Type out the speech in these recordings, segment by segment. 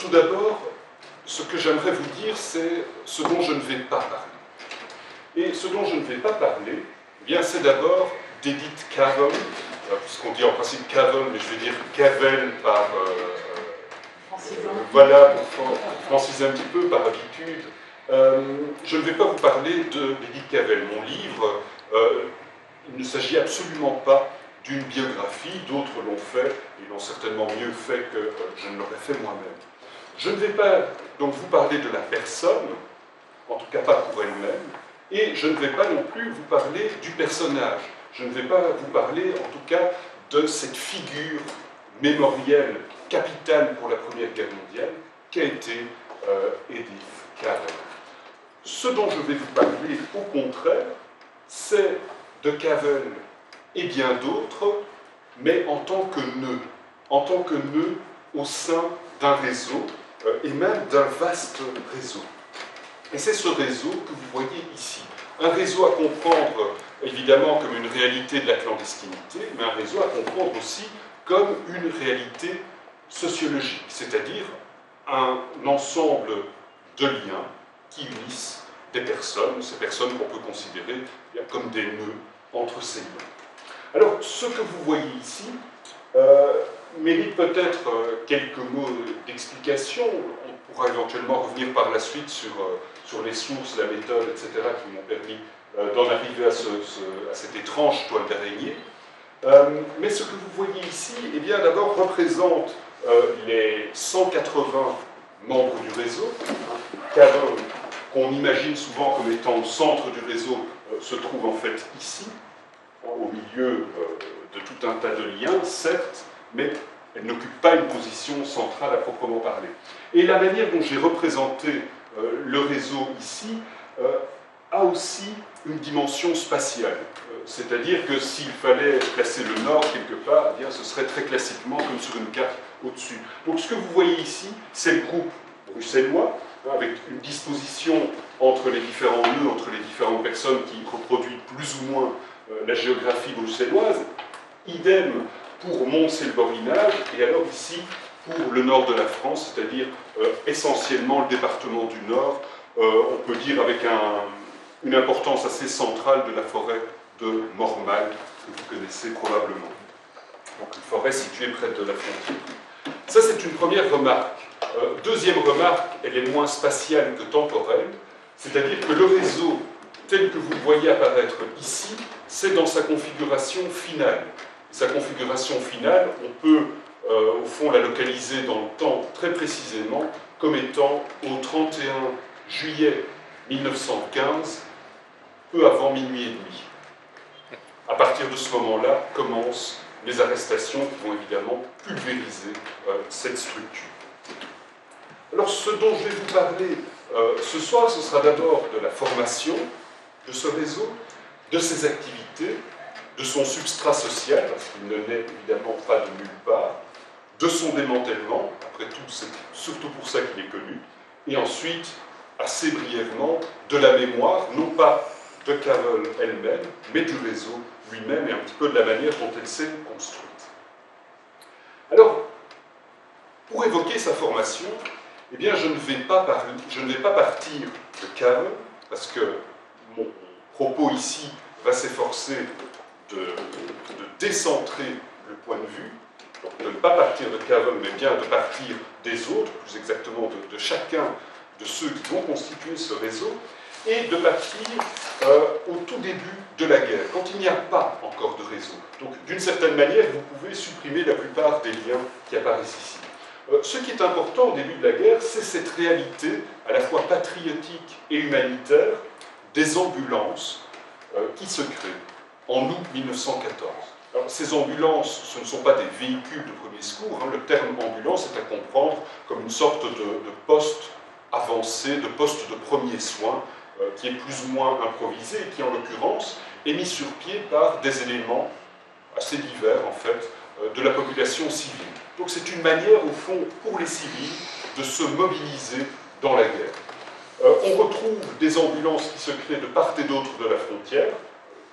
tout d'abord, ce que j'aimerais vous dire, c'est ce dont je ne vais pas parler. Et ce dont je ne vais pas parler, eh bien, c'est d'abord d'Edith Cavell, puisqu'on dit en principe Cavell, mais je vais dire Cavell par... voilà, pour franciser un petit peu par habitude. Je ne vais pas vous parler d'Edith Cavell. Mon livre, il ne s'agit absolument pas d'une biographie, d'autres l'ont fait, ils l'ont certainement mieux fait que je ne l'aurais fait moi-même. Je ne vais pas donc vous parler de la personne, en tout cas pas pour elle-même, et je ne vais pas non plus vous parler du personnage. Je ne vais pas vous parler, en tout cas, de cette figure mémorielle capitale pour la Première Guerre mondiale qu'a été Edith Cavell. Ce dont je vais vous parler, au contraire, c'est de Cavell et bien d'autres, mais en tant que nœud au sein d'un réseau, et même d'un vaste réseau. Et c'est ce réseau que vous voyez ici. Un réseau à comprendre, évidemment, comme une réalité de la clandestinité, mais un réseau à comprendre aussi comme une réalité sociologique, c'est-à-dire un ensemble de liens qui unissent des personnes, ces personnes qu'on peut considérer comme des nœuds entre ces liens. Alors, ce que vous voyez ici mérite peut-être quelques mots d'explication. On pourra éventuellement revenir par la suite sur les sources, la méthode, etc., qui m'ont permis d'en arriver à cette étrange toile d'araignée. Mais ce que vous voyez ici, eh bien, d'abord représente les 180 membres du réseau, qu'on imagine souvent comme étant au centre du réseau, se trouve en fait ici, au milieu de tout un tas de liens, certes, mais elle n'occupe pas une position centrale à proprement parler. Et la manière dont j'ai représenté le réseau ici a aussi une dimension spatiale. C'est-à-dire que s'il fallait placer le nord quelque part, eh bien, ce serait très classiquement comme sur une carte au-dessus. Donc ce que vous voyez ici, c'est le groupe bruxellois, avec une disposition entre les différents nœuds, entre les différentes personnes qui reproduisent plus ou moins la géographie bruxelloise. Idem pour Mons-et-le-Borinage, et alors ici pour le nord de la France, c'est-à-dire essentiellement le département du Nord, on peut dire avec une importance assez centrale de la forêt de Mormal, que vous connaissez probablement. Donc une forêt située près de la frontière. Ça, c'est une première remarque. Deuxième remarque, elle est moins spatiale que temporelle, c'est-à-dire que le réseau, tel que vous le voyez apparaître ici, c'est dans sa configuration finale. Et sa configuration finale, on peut au fond la localiser dans le temps très précisément comme étant au 31 juillet 1915, peu avant minuit et demi. À partir de ce moment-là, commencent les arrestations qui vont évidemment pulvériser cette structure. Alors, ce dont je vais vous parler ce soir, ce sera d'abord de la formation de ce réseau, de ses activités, de son substrat social, parce qu'il ne naît évidemment pas de nulle part, de son démantèlement, après tout, c'est surtout pour ça qu'il est connu, et ensuite, assez brièvement, de la mémoire, non pas de Cavell elle-même, mais du réseau lui-même, et un petit peu de la manière dont elle s'est construite. Alors, pour évoquer sa formation, eh bien, je ne vais pas partir de Cavell, parce que mon propos ici va s'efforcer de décentrer le point de vue, donc de ne pas partir de Cavell, mais bien de partir des autres, plus exactement de chacun de ceux qui vont constituer ce réseau, et de partir au tout début de la guerre, quand il n'y a pas encore de réseau. Donc, d'une certaine manière, vous pouvez supprimer la plupart des liens qui apparaissent ici. Ce qui est important au début de la guerre, c'est cette réalité, à la fois patriotique et humanitaire, des ambulances qui se créent en août 1914. Alors, ces ambulances, ce ne sont pas des véhicules de premier secours, hein. Le terme ambulance est à comprendre comme une sorte de poste avancé, de poste de premier soin, qui est plus ou moins improvisé et qui, en l'occurrence, est mis sur pied par des éléments assez divers, en fait, de la population civile. Donc c'est une manière, au fond, pour les civils, de se mobiliser dans la guerre. On retrouve des ambulances qui se créent de part et d'autre de la frontière,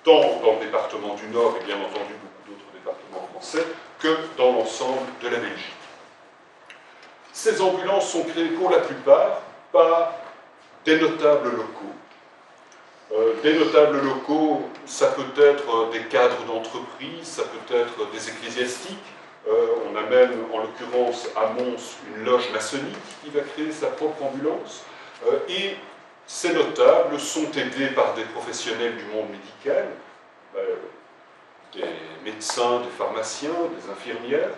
tant dans le département du Nord et bien entendu beaucoup d'autres départements français, que dans l'ensemble de la Belgique. Ces ambulances sont créées pour la plupart par des notables locaux. Des notables locaux, ça peut être des cadres d'entreprise, ça peut être des ecclésiastiques. On a même, en l'occurrence, à Mons, une loge maçonnique qui va créer sa propre ambulance. Et ces notables sont aidés par des professionnels du monde médical, des médecins, des pharmaciens, des infirmières,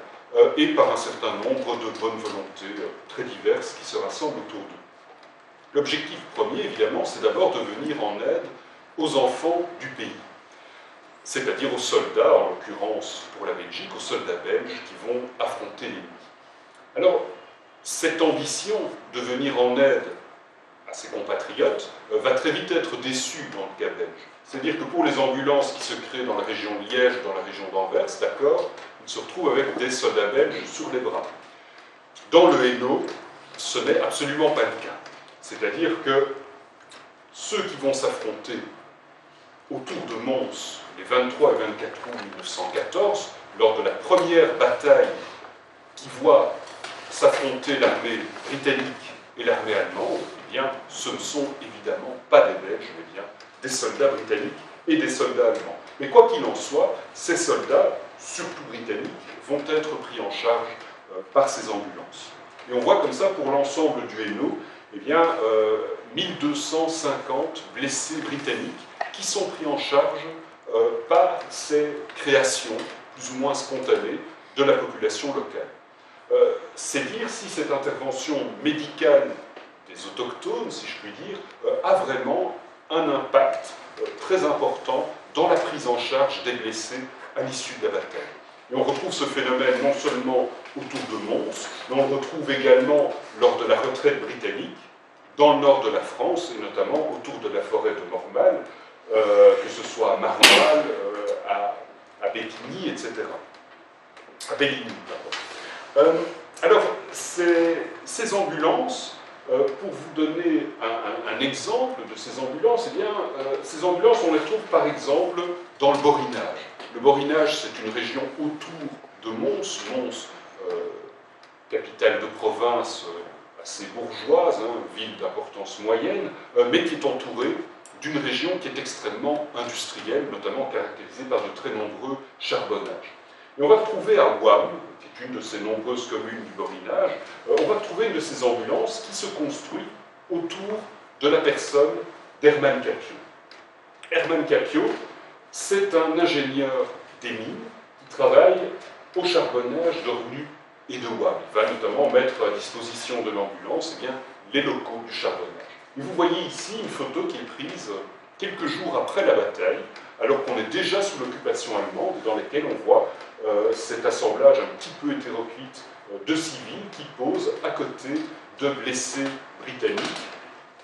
et par un certain nombre de bonnes volontés très diverses qui se rassemblent autour d'eux. L'objectif premier, évidemment, c'est d'abord de venir en aide aux enfants du pays, c'est-à-dire aux soldats, en l'occurrence pour la Belgique, aux soldats belges qui vont affronter l'ennemi. Alors, cette ambition de venir en aide à ses compatriotes va très vite être déçue dans le cas belge. C'est-à-dire que pour les ambulances qui se créent dans la région de Liège, dans la région d'Anvers, d'accord, ils se retrouvent avec des soldats belges sur les bras. Dans le Hainaut, ce n'est absolument pas le cas. C'est-à-dire que ceux qui vont s'affronter autour de Mons, les 23 et 24 août 1914, lors de la première bataille qui voit s'affronter l'armée britannique et l'armée allemande, eh bien, ce ne sont évidemment pas des Belges, mais bien des soldats britanniques et des soldats allemands. Mais quoi qu'il en soit, ces soldats, surtout britanniques, vont être pris en charge par ces ambulances. Et on voit comme ça, pour l'ensemble du Hainaut, eh bien, 1250 blessés britanniques qui sont pris en charge par ces créations, plus ou moins spontanées, de la population locale. C'est dire si cette intervention médicale des autochtones, si je puis dire, a vraiment un impact très important dans la prise en charge des blessés à l'issue de la bataille. Et on retrouve ce phénomène non seulement autour de Mons, mais on le retrouve également lors de la retraite britannique, dans le nord de la France, et notamment autour de la forêt de Mormal, que ce soit à Marmal, à Bétigny, etc. À Béligny, pardon. Alors, ces ambulances, pour vous donner un exemple de ces ambulances, eh bien, ces ambulances, on les retrouve par exemple dans le Borinage. Le Borinage, c'est une région autour de Mons, Mons, capitale de province assez bourgeoise, ville d'importance moyenne, mais qui est entourée d'une région qui est extrêmement industrielle, notamment caractérisée par de très nombreux charbonnages. Et on va retrouver à Ouham, qui est une de ces nombreuses communes du Borinage, on va trouver une de ces ambulances qui se construit autour de la personne d'Herman Capio. Herman Capio, c'est un ingénieur des mines qui travaille au charbonnage d'Ornu et de Ouham. Il va notamment mettre à disposition de l'ambulance les locaux du charbonnage. Et vous voyez ici une photo qui est prise quelques jours après la bataille, alors qu'on est déjà sous l'occupation allemande, et dans laquelle on voit cet assemblage un petit peu hétéroclite de civils qui posent à côté de blessés britanniques,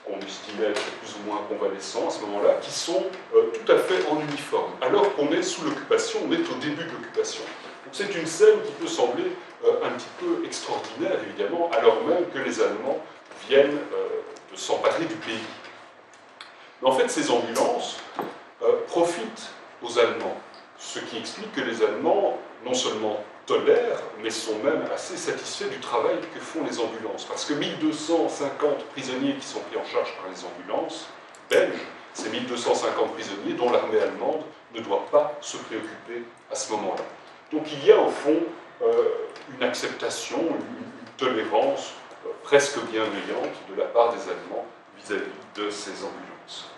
qu'on estimait plus ou moins convalescents à ce moment-là, qui sont tout à fait en uniforme, alors qu'on est sous l'occupation, on est au début de l'occupation. Donc c'est une scène qui peut sembler un petit peu extraordinaire, évidemment, alors même que les Allemands viennent de s'emparer du pays. Mais en fait, ces ambulances profitent aux Allemands, ce qui explique que les Allemands, non seulement tolèrent, mais sont même assez satisfaits du travail que font les ambulances. Parce que 1250 prisonniers qui sont pris en charge par les ambulances belges, c'est 1250 prisonniers dont l'armée allemande ne doit pas se préoccuper à ce moment-là. Donc il y a au fond une acceptation, une tolérance presque bienveillante de la part des Allemands vis-à-vis de ces ambulances.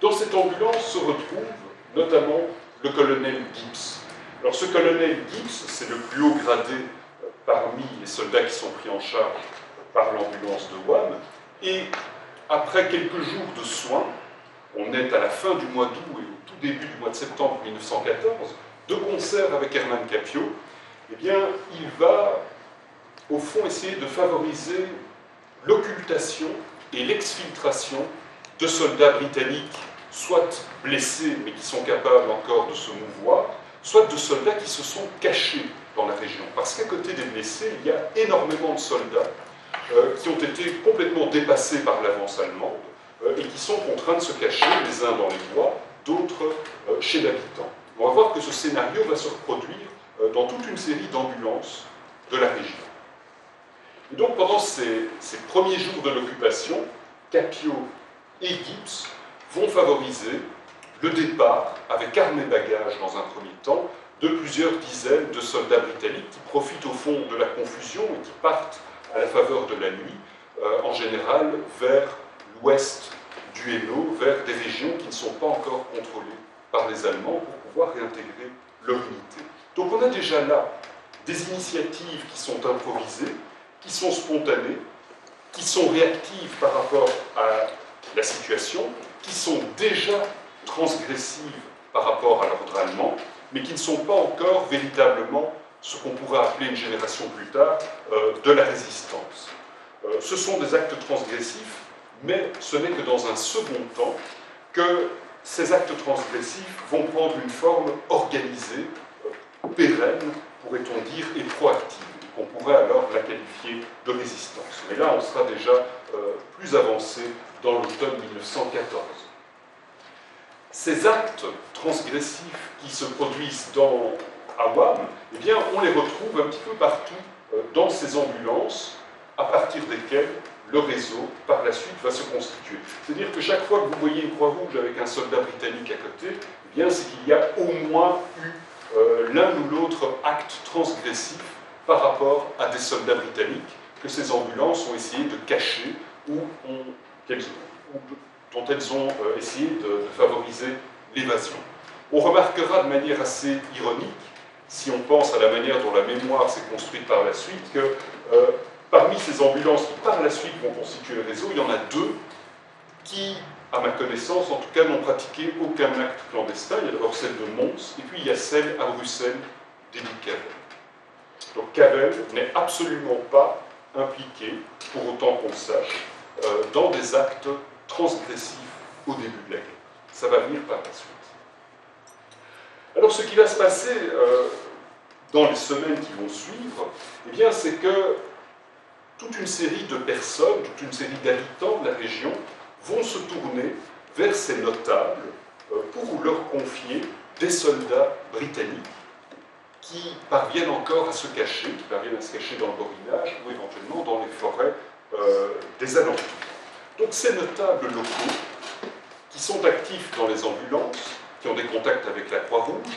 Dans cette ambulance se retrouve notamment le colonel Gibbs. Alors ce colonel Gibbs, c'est le plus haut gradé parmi les soldats qui sont pris en charge par l'ambulance de Ouham, et après quelques jours de soins, on est à la fin du mois d'août et au tout début du mois de septembre 1914, de concert avec Herman Capio, eh bien, il va au fond essayer de favoriser l'occultation et l'exfiltration de soldats britanniques, soit blessés mais qui sont capables encore de se mouvoir, soit de soldats qui se sont cachés dans la région. Parce qu'à côté des blessés, il y a énormément de soldats qui ont été complètement dépassés par l'avance allemande et qui sont contraints de se cacher, les uns dans les bois, d'autres chez l'habitant. On va voir que ce scénario va se reproduire dans toute une série d'ambulances de la région. Et donc pendant ces premiers jours de l'occupation, Capio et Gibbs vont favoriser le départ, avec armes et bagages dans un premier temps, de plusieurs dizaines de soldats britanniques qui profitent au fond de la confusion et qui partent à la faveur de la nuit, en général vers l'ouest du Hainaut, vers des régions qui ne sont pas encore contrôlées par les Allemands pour pouvoir réintégrer leur unité. Donc on a déjà là des initiatives qui sont improvisées, qui sont spontanées, qui sont réactives par rapport à la situation, qui sont déjà transgressives par rapport à l'ordre allemand, mais qui ne sont pas encore véritablement ce qu'on pourrait appeler une génération plus tard de la résistance. Ce sont des actes transgressifs, mais ce n'est que dans un second temps que ces actes transgressifs vont prendre une forme organisée, pérenne, pourrait-on dire, et proactive. On pourrait alors la qualifier de résistance. Mais là, on sera déjà plus avancé dans l'automne 1914. Ces actes transgressifs qui se produisent dans Awam, eh bien, on les retrouve un petit peu partout dans ces ambulances, à partir desquelles le réseau, par la suite, va se constituer. C'est-à-dire que chaque fois que vous voyez une croix rouge avec un soldat britannique à côté, eh bien, c'est qu'il y a au moins eu l'un ou l'autre acte transgressif par rapport à des soldats britanniques que ces ambulances ont essayé de cacher ou dont elles ont essayé de favoriser l'évasion. On remarquera de manière assez ironique, si on pense à la manière dont la mémoire s'est construite par la suite, que parmi ces ambulances qui par la suite vont constituer le réseau, il y en a deux qui, à ma connaissance, en tout cas, n'ont pratiqué aucun acte clandestin. Il y a d'abord celle de Mons, et puis il y a celle à Bruxelles d'Edith Cavell. Donc Cavell n'est absolument pas impliqué, pour autant qu'on le sache, dans des actes transgressifs au début de la guerre. Ça va venir par la suite. Alors ce qui va se passer dans les semaines qui vont suivre, eh bien, c'est que toute une série de personnes, toute une série d'habitants de la région vont se tourner vers ces notables pour leur confier des soldats britanniques qui parviennent encore à se cacher, dans le Borinage ou éventuellement dans les forêts des alentours. Donc ces notables locaux, qui sont actifs dans les ambulances, qui ont des contacts avec la Croix-Rouge,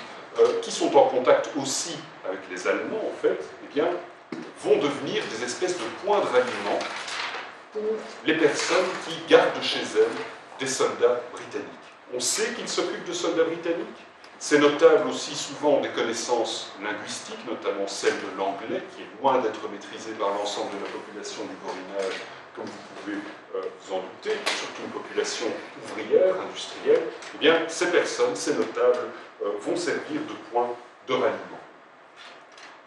qui sont en contact aussi avec les Allemands, en fait, eh bien, vont devenir des espèces de points de ralliement pour les personnes qui gardent chez elles des soldats britanniques. On sait qu'ils s'occupent de soldats britanniques. Ces notables aussi souvent ont des connaissances linguistiques, notamment celle de l'anglais, qui est loin d'être maîtrisée par l'ensemble de la population du Borinage, comme vous pouvez vous en douter, surtout une population ouvrière, industrielle. Eh bien, ces personnes, ces notables, vont servir de point de ralliement.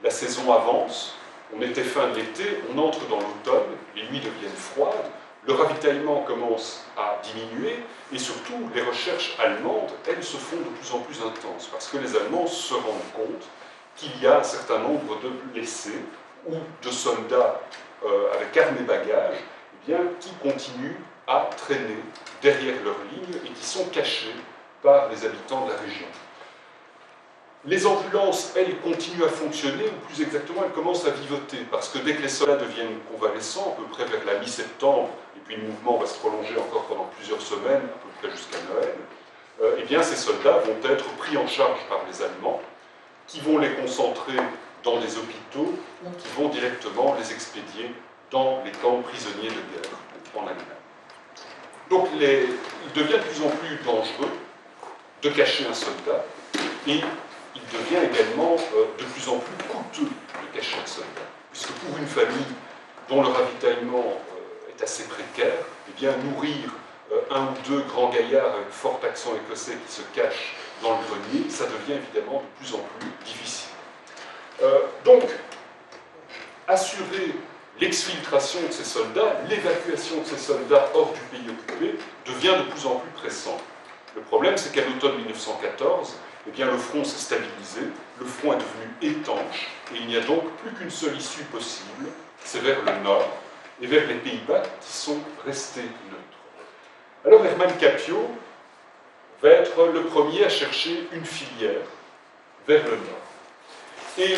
La saison avance, on était fin de l'été, on entre dans l'automne, les nuits deviennent froides, le ravitaillement commence à diminuer, et surtout, les recherches allemandes, elles, se font de plus en plus intenses, parce que les Allemands se rendent compte qu'il y a un certain nombre de blessés ou de soldats avec armes et bagages, eh bien, qui continuent à traîner derrière leurs lignes et qui sont cachés par les habitants de la région. Les ambulances, elles, continuent à fonctionner, ou plus exactement, elles commencent à vivoter, parce que dès que les soldats deviennent convalescents, à peu près vers la mi-septembre, et puis le mouvement va se prolonger encore pendant plusieurs semaines, à peu près jusqu'à Noël, eh bien ces soldats vont être pris en charge par les Allemands, qui vont les concentrer dans des hôpitaux, ou qui vont directement les expédier dans les camps de prisonniers de guerre en Allemagne. Donc il devient de plus en plus dangereux de cacher un soldat, et il devient également de plus en plus coûteux de cacher un soldat, puisque pour une famille dont le ravitaillement est assez précaire, eh bien nourrir un ou deux grands gaillards avec fort accent écossais qui se cachent dans le grenier, ça devient évidemment de plus en plus difficile. Donc, assurer l'exfiltration de ces soldats, l'évacuation de ces soldats hors du pays occupé, devient de plus en plus pressant. Le problème, c'est qu'à l'automne 1914, eh bien, le front s'est stabilisé, le front est devenu étanche, et il n'y a donc plus qu'une seule issue possible, c'est vers le nord, et vers les Pays-Bas qui sont restés neutres. Alors Hermann Capio va être le premier à chercher une filière vers le nord. Et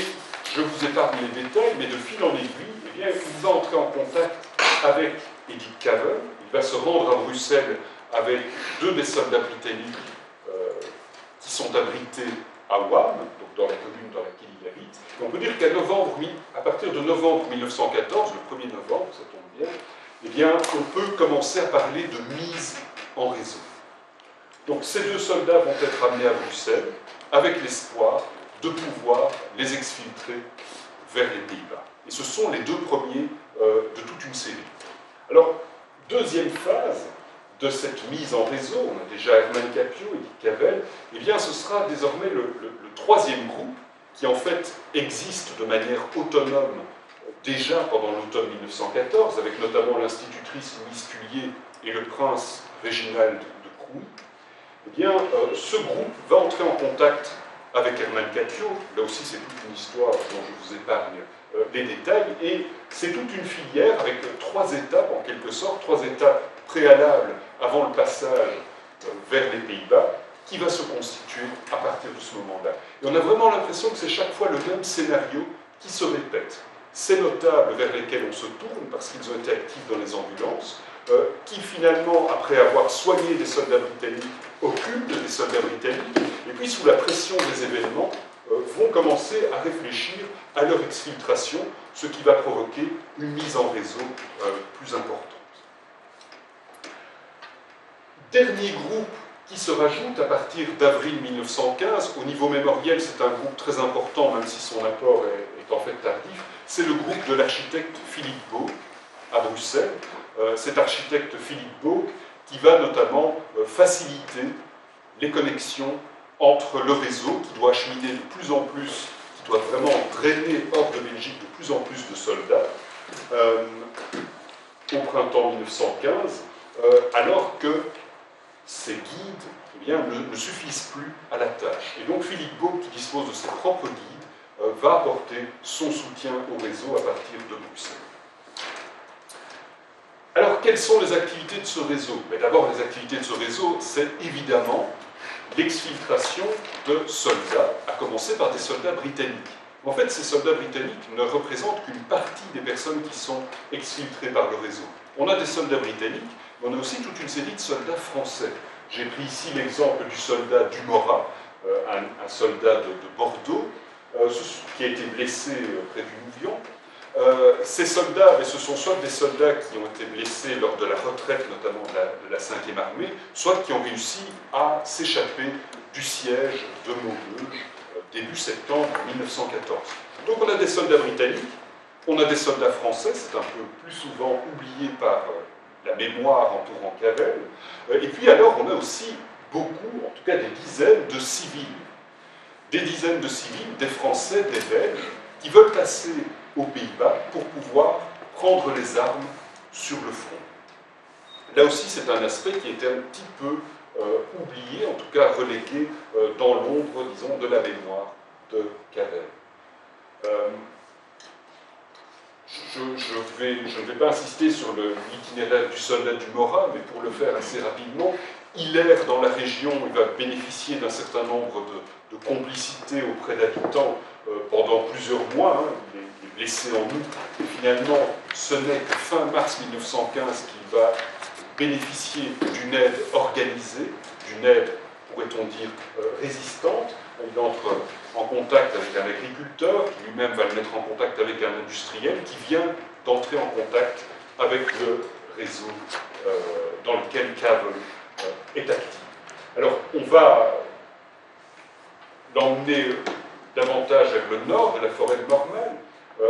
je vous épargne les détails, mais de fil en aiguille, eh bien, il va entrer en contact avec Edith Cavell, il va se rendre à Bruxelles avec deux des soldats britanniques qui sont abrités à Wam, donc dans la commune dans laquelle il habite. Et on peut dire qu'à partir de novembre 1914, le 1er novembre, ça tombe bien, eh bien, on peut commencer à parler de mise en réseau. Donc ces deux soldats vont être amenés à Bruxelles avec l'espoir de pouvoir les exfiltrer vers les Pays-Bas. Et ce sont les deux premiers de toute une série. Alors, deuxième phase de cette mise en réseau, on a déjà Herman Capio, Edith Cavell, eh bien ce sera désormais le troisième groupe qui en fait existe de manière autonome déjà pendant l'automne 1914, avec notamment l'institutrice Louise Cullier et le prince Réginald de Crouy. Eh bien, ce groupe va entrer en contact avec Herman Capio. Là aussi, c'est toute une histoire dont je vous épargne les détails. Et c'est toute une filière avec trois étapes, en quelque sorte, trois étapes préalables avant le passage vers les Pays-Bas, qui va se constituer à partir de ce moment-là. Et on a vraiment l'impression que c'est chaque fois le même scénario qui se répète. Ces notables vers lesquels on se tourne, parce qu'ils ont été actifs dans les ambulances, qui finalement, après avoir soigné des soldats britanniques, occultent des soldats britanniques, et puis sous la pression des événements, vont commencer à réfléchir à leur exfiltration, ce qui va provoquer une mise en réseau plus importante. Dernier groupe qui se rajoute à partir d'avril 1915, au niveau mémoriel, c'est un groupe très important, même si son apport est en fait tardif, c'est le groupe de l'architecte Philippe Baugh à Bruxelles. Cet architecte Philippe Baugh qui va notamment faciliter les connexions entre le réseau qui doit acheminer de plus en plus, qui doit vraiment drainer hors de Belgique de plus en plus de soldats au printemps 1915, alors que ces guides eh bien, ne suffisent plus à la tâche. Et donc Philippe Baugh, qui dispose de ses propres guides, va apporter son soutien au réseau à partir de Bruxelles. Alors, quelles sont les activités de ce réseau? D'abord, les activités de ce réseau, c'est évidemment l'exfiltration de soldats, à commencer par des soldats britanniques. En fait, ces soldats britanniques ne représentent qu'une partie des personnes qui sont exfiltrées par le réseau. On a des soldats britanniques, mais on a aussi toute une série de soldats français. J'ai pris ici l'exemple du soldat Dumorat, un soldat de Bordeaux, qui a été blessé près du Nouvion. Ces soldats, ce sont soit des soldats qui ont été blessés lors de la retraite, notamment de la 5e armée, soit qui ont réussi à s'échapper du siège de Maubeuge, début septembre 1914. Donc on a des soldats britanniques, on a des soldats français, c'est un peu plus souvent oublié par la mémoire entourant Cavell, et puis alors on a aussi beaucoup, en tout cas des dizaines de civils. Des dizaines de civils, des Français, des Belges, qui veulent passer aux Pays-Bas pour pouvoir prendre les armes sur le front. Là aussi, c'est un aspect qui était un petit peu oublié, en tout cas relégué dans l'ombre, disons, de la mémoire de Cavell. Je ne vais pas insister sur l'itinéraire du soldat Dumorat, mais pour le faire assez rapidement, il erre dans la région, il va bénéficier d'un certain nombre de complicités auprès d'habitants pendant plusieurs mois. Il est blessé en août, et finalement, ce n'est que fin mars 1915 qu'il va bénéficier d'une aide organisée, d'une aide, pourrait-on dire, résistante. Il entre en contact avec un agriculteur, qui lui-même va le mettre en contact avec un industriel, qui vient d'entrer en contact avec le réseau dans lequel Cavell est actif. Alors, on va l'emmener davantage vers le nord de la forêt de Mormel,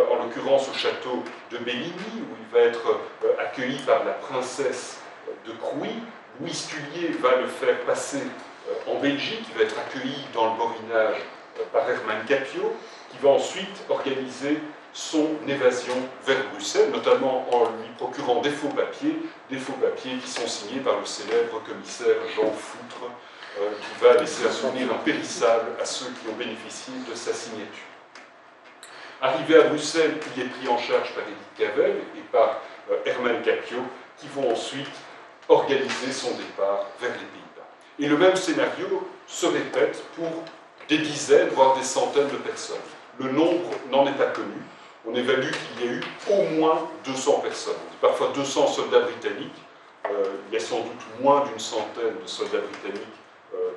en l'occurrence au château de Bellini, où il va être accueilli par la princesse de Crouy. Louise Cullier va le faire passer en Belgique, il va être accueilli dans le Borinage par Herman Capio, qui va ensuite organiser son évasion vers Bruxelles, notamment en lui procurant des faux papiers qui sont signés par le célèbre commissaire Jean Foutre, qui va laisser un souvenir impérissable à ceux qui ont bénéficié de sa signature. Arrivé à Bruxelles, il est pris en charge par Edith Cavell et par Herman Capio, qui vont ensuite organiser son départ vers les Pays-Bas. Et le même scénario se répète pour des dizaines, voire des centaines de personnes. le nombre n'en est pas connu. On évalue qu'il y a eu au moins 200 personnes. On dit parfois 200 soldats britanniques. Il y a sans doute moins d'une centaine de soldats britanniques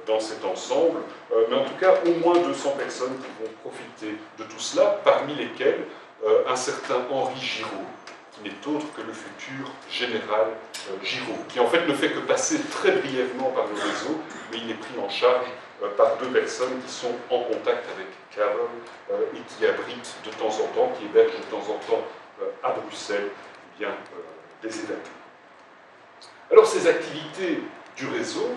dans cet ensemble, mais en tout cas au moins 200 personnes qui vont profiter de tout cela, parmi lesquelles un certain Henri Giraud, qui n'est autre que le futur général Giraud, qui en fait ne fait que passer très brièvement par le réseau, mais il est pris en charge par deux personnes qui sont en contact avec Cavell et qui abritent de temps en temps, qui hébergent de temps en temps à Bruxelles des évacués. Alors ces activités du réseau,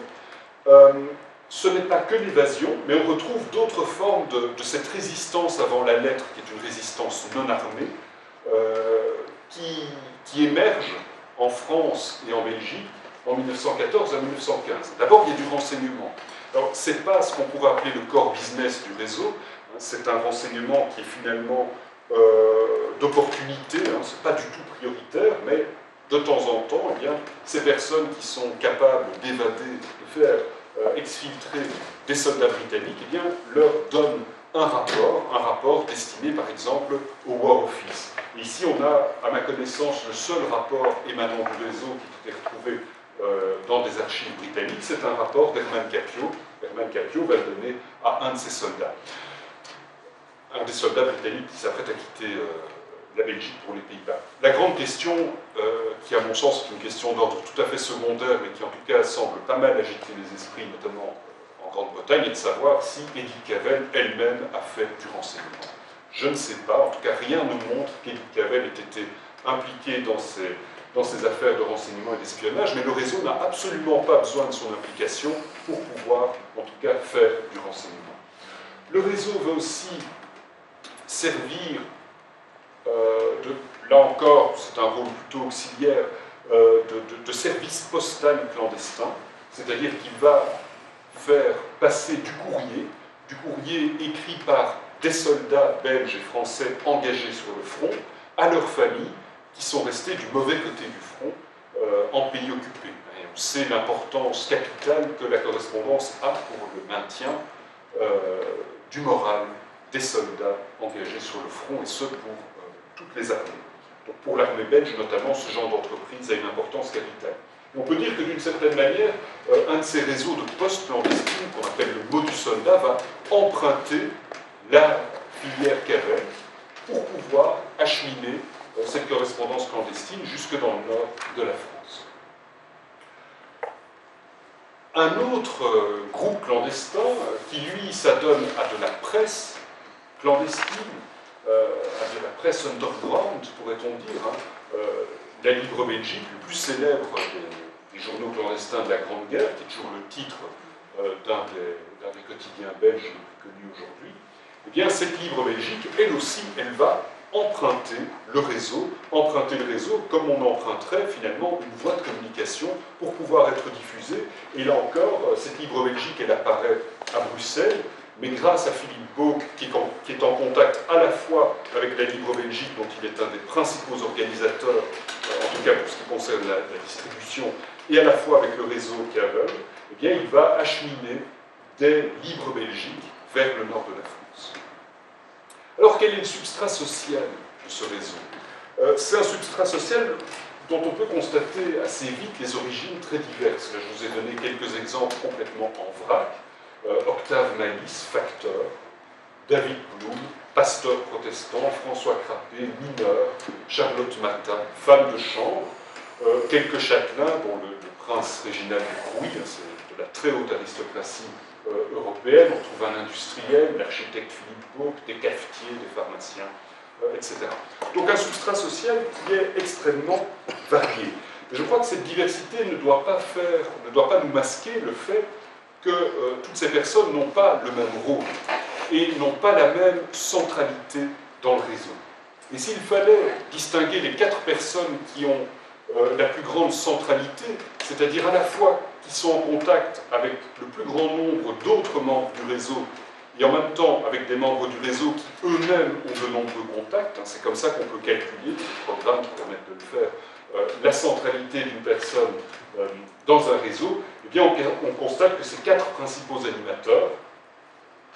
ce n'est pas que l'évasion, mais on retrouve d'autres formes de cette résistance avant la lettre, qui est une résistance non armée, qui émerge en France et en Belgique en 1914 à 1915. D'abord, il y a du renseignement. Alors, ce n'est pas ce qu'on pourrait appeler le core business du réseau, c'est un renseignement qui est finalement d'opportunité, ce n'est pas du tout prioritaire, mais de temps en temps, eh bien, ces personnes qui sont capables d'évader, de faire exfiltrer des soldats britanniques, eh bien, leur donnent un rapport destiné par exemple au War Office. Et ici, on a, à ma connaissance, le seul rapport émanant du réseau qui était retrouvé dans des archives britanniques, c'est un rapport d'Herman Capio. Herman Capio va le donner à un de ses soldats. Un des soldats britanniques qui s'apprête à quitter la Belgique pour les Pays-Bas. La grande question, qui à mon sens est une question d'ordre tout à fait secondaire, mais qui en tout cas semble pas mal agiter les esprits, notamment en Grande-Bretagne, est de savoir si Edith Cavell elle-même a fait du renseignement. Je ne sais pas, en tout cas rien ne montre qu'Edith Cavell ait été impliquée dans ces affaires de renseignement et d'espionnage, mais le réseau n'a absolument pas besoin de son implication pour pouvoir, en tout cas, faire du renseignement. Le réseau veut aussi servir là encore, c'est un rôle plutôt auxiliaire, de service postal clandestin, c'est-à-dire qu'il va faire passer du courrier écrit par des soldats belges et français engagés sur le front, à leurs familles qui sont restés du mauvais côté du front en pays occupé. Et on sait l'importance capitale que la correspondance a pour le maintien du moral des soldats engagés sur le front, et ce pour toutes les armées. Donc pour l'armée belge notamment, ce genre d'entreprise a une importance capitale. Et on peut dire que d'une certaine manière, un de ces réseaux de postes clandestines, qu'on appelle le mot du soldat, va emprunter la filière Cavell pour pouvoir acheminer cette correspondance clandestine jusque dans le nord de la France. Un autre groupe clandestin qui, lui, s'adonne à de la presse clandestine, à de la presse underground, pourrait-on dire, la Libre Belgique, le plus célèbre des journaux clandestins de la Grande Guerre, qui est toujours le titre d'un des quotidiens belges les plus connus aujourd'hui, eh bien, cette Libre Belgique, elle aussi, elle va emprunter le réseau comme on emprunterait finalement une voie de communication pour pouvoir être diffusée. Et là encore, cette Libre Belgique, elle apparaît à Bruxelles, mais grâce à Philippe Boeck, qui est en contact à la fois avec la Libre Belgique, dont il est un des principaux organisateurs, en tout cas pour ce qui concerne la distribution, et à la fois avec le réseau Cavell, eh bien, il va acheminer des Libres Belgiques vers le nord de la France. Alors, quel est le substrat social de ce réseau? C'est un substrat social dont on peut constater assez vite les origines très diverses. Là, je vous ai donné quelques exemples complètement en vrac. Octave Malice, facteur, David Blum, pasteur protestant, François Crapé, mineur, Charlotte Matin, femme de chambre, quelques châtelains, dont le prince Réginald de Crouy, c'est de la très haute aristocratie européenne, on trouve un industriel, l'architecte Philippe Boeck, des cafetiers, des pharmaciens, etc. Donc un substrat social qui est extrêmement varié. Mais je crois que cette diversité ne doit pas nous masquer le fait que toutes ces personnes n'ont pas le même rôle et n'ont pas la même centralité dans le réseau. Et s'il fallait distinguer les 4 personnes qui ont la plus grande centralité, c'est-à-dire à la fois qui sont en contact avec le plus grand nombre d'autres membres du réseau, et en même temps avec des membres du réseau qui eux-mêmes ont de nombreux contacts, c'est comme ça qu'on peut calculer, les programmes qui permettent de le faire, la centralité d'une personne dans un réseau, eh bien on constate que ces 4 principaux animateurs,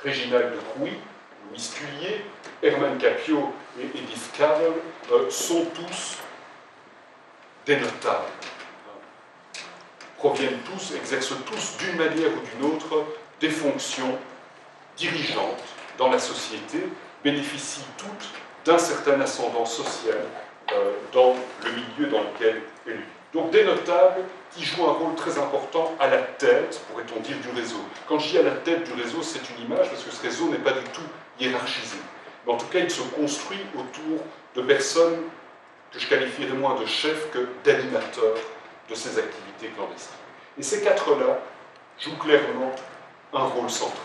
Réginald de Crouy, Louis Tullier, Herman Capio et Edith Cavell sont tous des notables, proviennent tous, exercent tous d'une manière ou d'une autre des fonctions dirigeantes dans la société, bénéficient toutes d'un certain ascendant social dans le milieu dans lequel elles vivent. Donc des notables qui jouent un rôle très important à la tête, pourrait-on dire, du réseau. Quand je dis à la tête du réseau, c'est une image, parce que ce réseau n'est pas du tout hiérarchisé. Mais en tout cas, il se construit autour de personnes que je qualifierais moins de chefs que d'animateurs de ces activités clandestines. Et ces quatre-là jouent clairement un rôle central.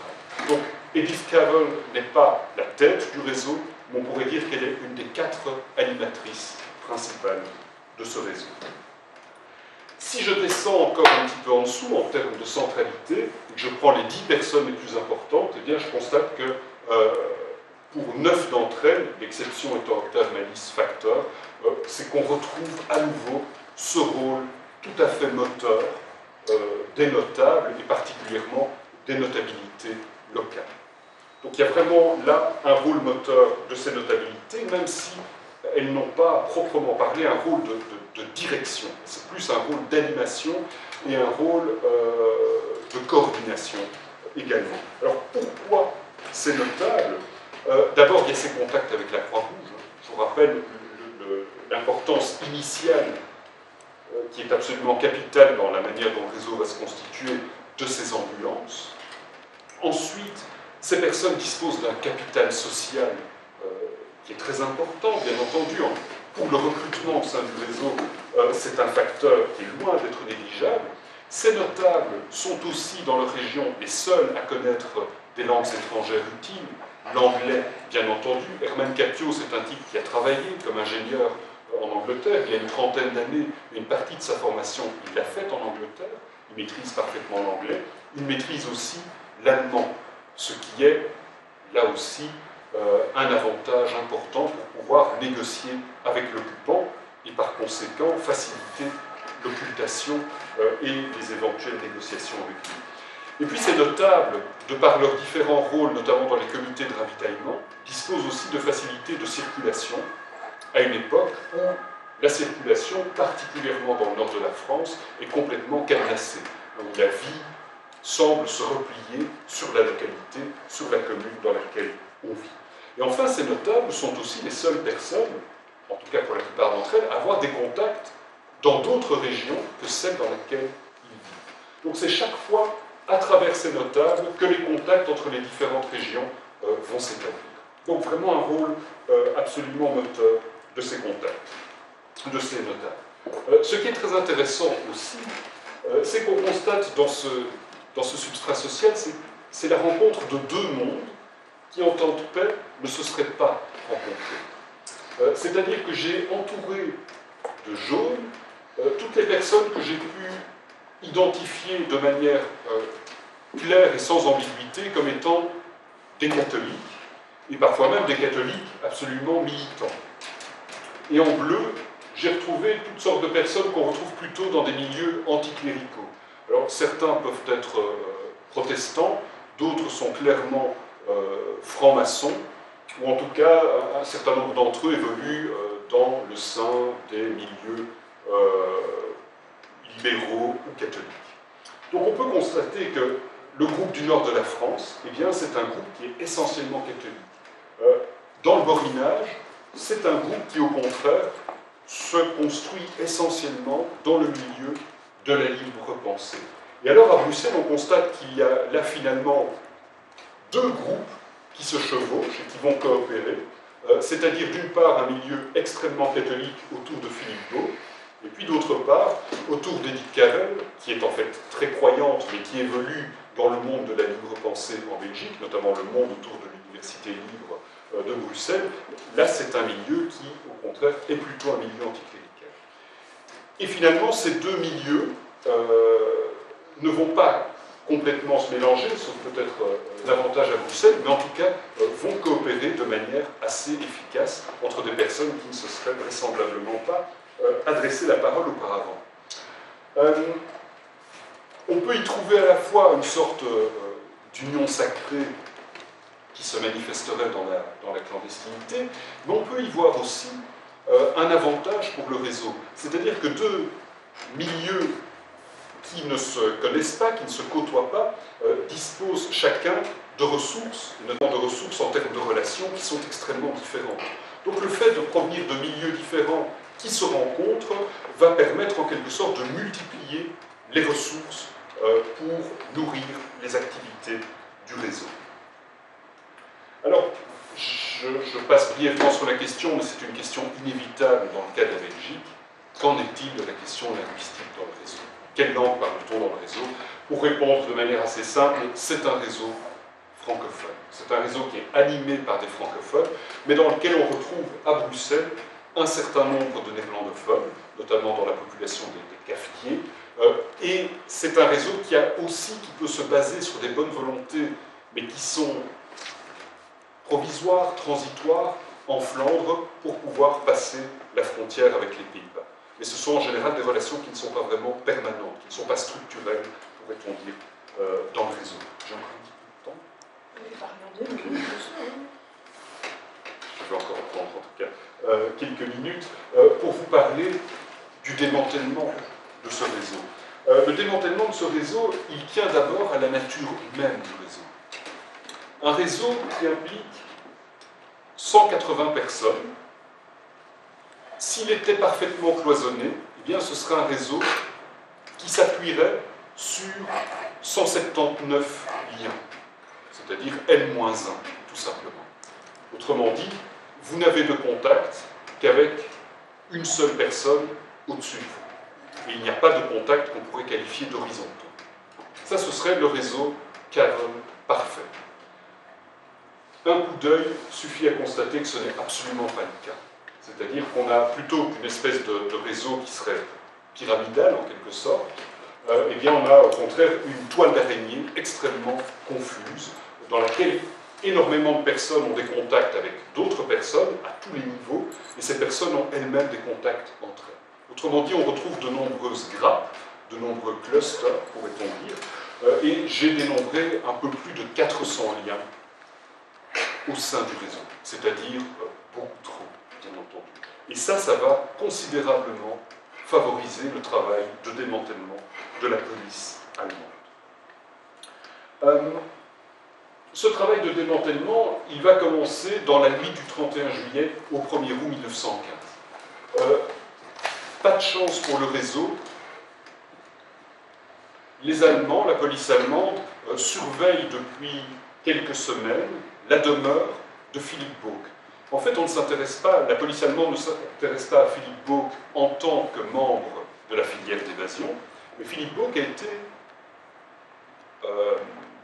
Donc, Edith Cavell n'est pas la tête du réseau, mais on pourrait dire qu'elle est une des quatre animatrices principales de ce réseau. Si je descends encore un petit peu en dessous, en termes de centralité, et que je prends les 10 personnes les plus importantes, eh bien, je constate que pour 9 d'entre elles, l'exception étant Octave Malice Factor, c'est qu'on retrouve à nouveau ce rôle tout à fait moteur des notables, et particulièrement des notabilités locales. Donc il y a vraiment là un rôle moteur de ces notabilités, même si elles n'ont pas, à proprement parler, un rôle de direction. C'est plus un rôle d'animation et un rôle de coordination également. Alors pourquoi ces notables? D'abord, il y a ces contacts avec la Croix-Rouge. Je vous rappelle l'importance initiale qui est absolument capitale dans la manière dont le réseau va se constituer de ces ambulances. Ensuite, ces personnes disposent d'un capital social qui est très important, bien entendu. Pour le recrutement au sein du réseau, c'est un facteur qui est loin d'être négligeable. Ces notables sont aussi, dans leur région, les seuls à connaître des langues étrangères utiles. L'anglais, bien entendu. Herman Capio, c'est un type qui a travaillé comme ingénieur en Angleterre. Il y a une trentaine d'années, une partie de sa formation, il l'a faite en Angleterre. Il maîtrise parfaitement l'anglais. Il maîtrise aussi l'allemand, ce qui est, là aussi, un avantage important pour pouvoir négocier avec l'occupant et par conséquent faciliter l'occultation et les éventuelles négociations avec lui. Et puis ces notables, de par leurs différents rôles, notamment dans les comités de ravitaillement, disposent aussi de facilités de circulation à une époque où la circulation, particulièrement dans le nord de la France, est complètement cadenassée, où la vie semble se replier sur la localité, sur la commune dans laquelle on vit. Et enfin, ces notables sont aussi les seules personnes, en tout cas pour la plupart d'entre elles, à avoir des contacts dans d'autres régions que celles dans lesquelles ils vivent. Donc c'est chaque fois à travers ces notables que les contacts entre les différentes régions vont s'établir. Donc vraiment un rôle absolument moteur de ces contacts, de ces notables. Ce qui est très intéressant aussi, c'est qu'on constate dans ce substrat social, c'est la rencontre de deux mondes qui, en temps de paix, ne se seraient pas rencontrés. C'est-à-dire que j'ai entouré de jaune toutes les personnes que j'ai pu identifier de manière claire et sans ambiguïté comme étant des catholiques, et parfois même des catholiques absolument militants. Et en bleu, j'ai retrouvé toutes sortes de personnes qu'on retrouve plutôt dans des milieux anticléricaux. Alors certains peuvent être protestants, d'autres sont clairement francs-maçons, ou en tout cas un certain nombre d'entre eux évoluent dans le sein des milieux libéraux ou catholiques. Donc on peut constater que le groupe du nord de la France, eh bien, c'est un groupe qui est essentiellement catholique. Dans le Borinage, c'est un groupe qui, au contraire, se construit essentiellement dans le milieu de la libre pensée. Et alors, à Bruxelles, on constate qu'il y a là, finalement, deux groupes qui se chevauchent et qui vont coopérer, c'est-à-dire, d'une part, un milieu extrêmement catholique autour de Philippe Got, et puis, d'autre part, autour d'Edith Cavell, qui est en fait très croyante, mais qui évolue dans le monde de la libre pensée en Belgique, notamment le monde autour de l'université libre de Bruxelles. Là, c'est un milieu qui, au contraire, est plutôt un milieu anticlérical. Et finalement, ces deux milieux ne vont pas complètement se mélanger, sauf peut-être davantage à Bruxelles, mais en tout cas vont coopérer de manière assez efficace entre des personnes qui ne se seraient vraisemblablement pas adressé la parole auparavant. On peut y trouver à la fois une sorte d'union sacrée qui se manifesterait dans la clandestinité, mais on peut y voir aussi un avantage pour le réseau. C'est-à-dire que deux milieux qui ne se connaissent pas, qui ne se côtoient pas, disposent chacun de ressources, notamment de ressources en termes de relations, qui sont extrêmement différentes. Donc le fait de provenir de milieux différents qui se rencontrent va permettre en quelque sorte de multiplier les ressources pour nourrir les activités du réseau. Alors, je passe brièvement sur la question, mais c'est une question inévitable dans le cas de la Belgique. Qu'en est-il de la question linguistique dans le réseau? Quelle langue parle-t-on dans le réseau? Pour répondre de manière assez simple, c'est un réseau francophone. C'est un réseau qui est animé par des francophones, mais dans lequel on retrouve à Bruxelles un certain nombre de néerlandophones, notamment dans la population des cafetiers. Et c'est un réseau qui peut se baser sur des bonnes volontés, mais qui sont provisoires, transitoires, en Flandre, pour pouvoir passer la frontière avec les Pays-Bas. Mais ce sont en général des relations qui ne sont pas vraiment permanentes, qui ne sont pas structurelles, pourrait-on dire, dans le réseau. J'ai encore un petit peu de temps. Je vais encore prendre, en tout cas, quelques minutes pour vous parler du démantèlement de ce réseau. Le démantèlement de ce réseau, il tient d'abord à la nature même du réseau. Un réseau qui implique 180 personnes. S'il était parfaitement cloisonné, eh bien, ce serait un réseau qui s'appuierait sur 179 liens, c'est-à-dire N-1, tout simplement. Autrement dit, vous n'avez de contact qu'avec une seule personne au-dessus de vous. Et il n'y a pas de contact qu'on pourrait qualifier d'horizontaux. Ça, ce serait le réseau Karen parfait. Un coup d'œil suffit à constater que ce n'est absolument pas le cas. C'est-à-dire qu'on a plutôt qu'une espèce de réseau qui serait pyramidal en quelque sorte, eh bien on a au contraire une toile d'araignée extrêmement confuse, dans laquelle énormément de personnes ont des contacts avec d'autres personnes à tous les niveaux, et ces personnes ont elles-mêmes des contacts entre elles. Autrement dit, on retrouve de nombreuses grappes, de nombreux clusters, pourrait-on dire, et j'ai dénombré un peu plus de 400 liens au sein du réseau, c'est-à-dire beaucoup trop, bien entendu. Et ça va considérablement favoriser le travail de démantèlement de la police allemande. Ce travail de démantèlement, il va commencer dans la nuit du 31 juillet au 1er août 1915. Pas de chance pour le réseau. Les Allemands, la police allemande, surveillent depuis quelques semaines la demeure de Philippe Bauck. En fait, on ne s'intéresse pas, la police allemande ne s'intéresse pas à Philippe Bauck en tant que membre de la filière d'évasion, mais Philippe Bauck a été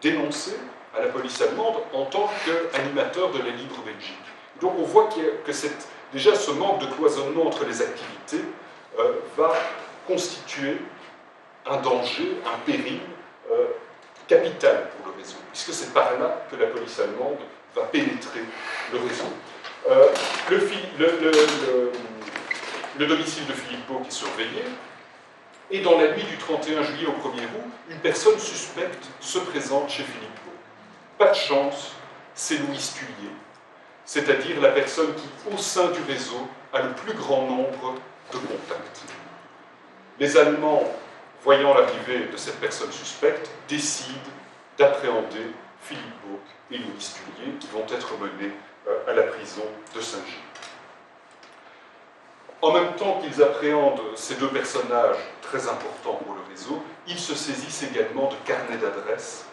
dénoncé à la police allemande en tant qu'animateur de la Libre Belgique. Donc on voit que déjà ce manque de cloisonnement entre les activités va constituer un danger, un péril capital pour le réseau, puisque c'est par là que la police allemande va pénétrer le réseau. Le domicile de Philippe Bauck est surveillé, et dans la nuit du 31 juillet au 1er août, une personne suspecte se présente chez Philippe Bauck. Pas de chance, c'est Louis Tullier, c'est-à-dire la personne qui, au sein du réseau, a le plus grand nombre de contacts. Les Allemands, voyant l'arrivée de cette personne suspecte, décident d'appréhender Philippe Bauck et Louis Tullier, qui vont être menés à la prison de Saint-Gilles. En même temps qu'ils appréhendent ces deux personnages très importants pour le réseau, ils se saisissent également de carnets d'adresses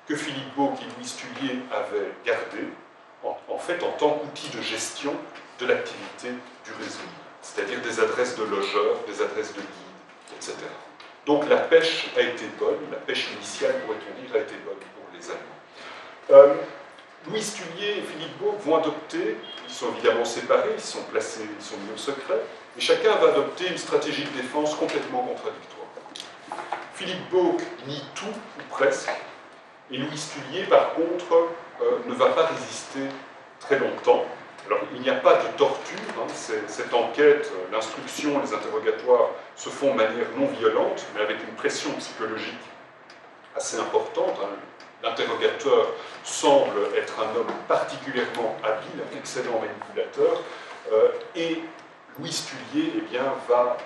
que Philippe Bauck et Louis Tullier avaient gardés, en fait en tant qu'outil de gestion de l'activité du réseau, c'est-à-dire des adresses de logeurs, des adresses de guides, etc. Donc la pêche a été bonne, la pêche initiale, pourrait-on dire, a été bonne pour les Allemands. Louis Tullier et Philippe Bauck vont adopter, ils sont évidemment séparés, ils sont mis au secret, et chacun va adopter une stratégie de défense complètement contradictoire. Philippe Bauck nie tout, ou presque, et Louis Tullier, par contre, ne va pas résister très longtemps. Alors, il n'y a pas de torture, hein, cette enquête, l'instruction, les interrogatoires se font de manière non violente, mais avec une pression psychologique assez importante. Hein. l'interrogateur semble être un homme particulièrement habile, un excellent manipulateur, et Louise Tullier eh bien, va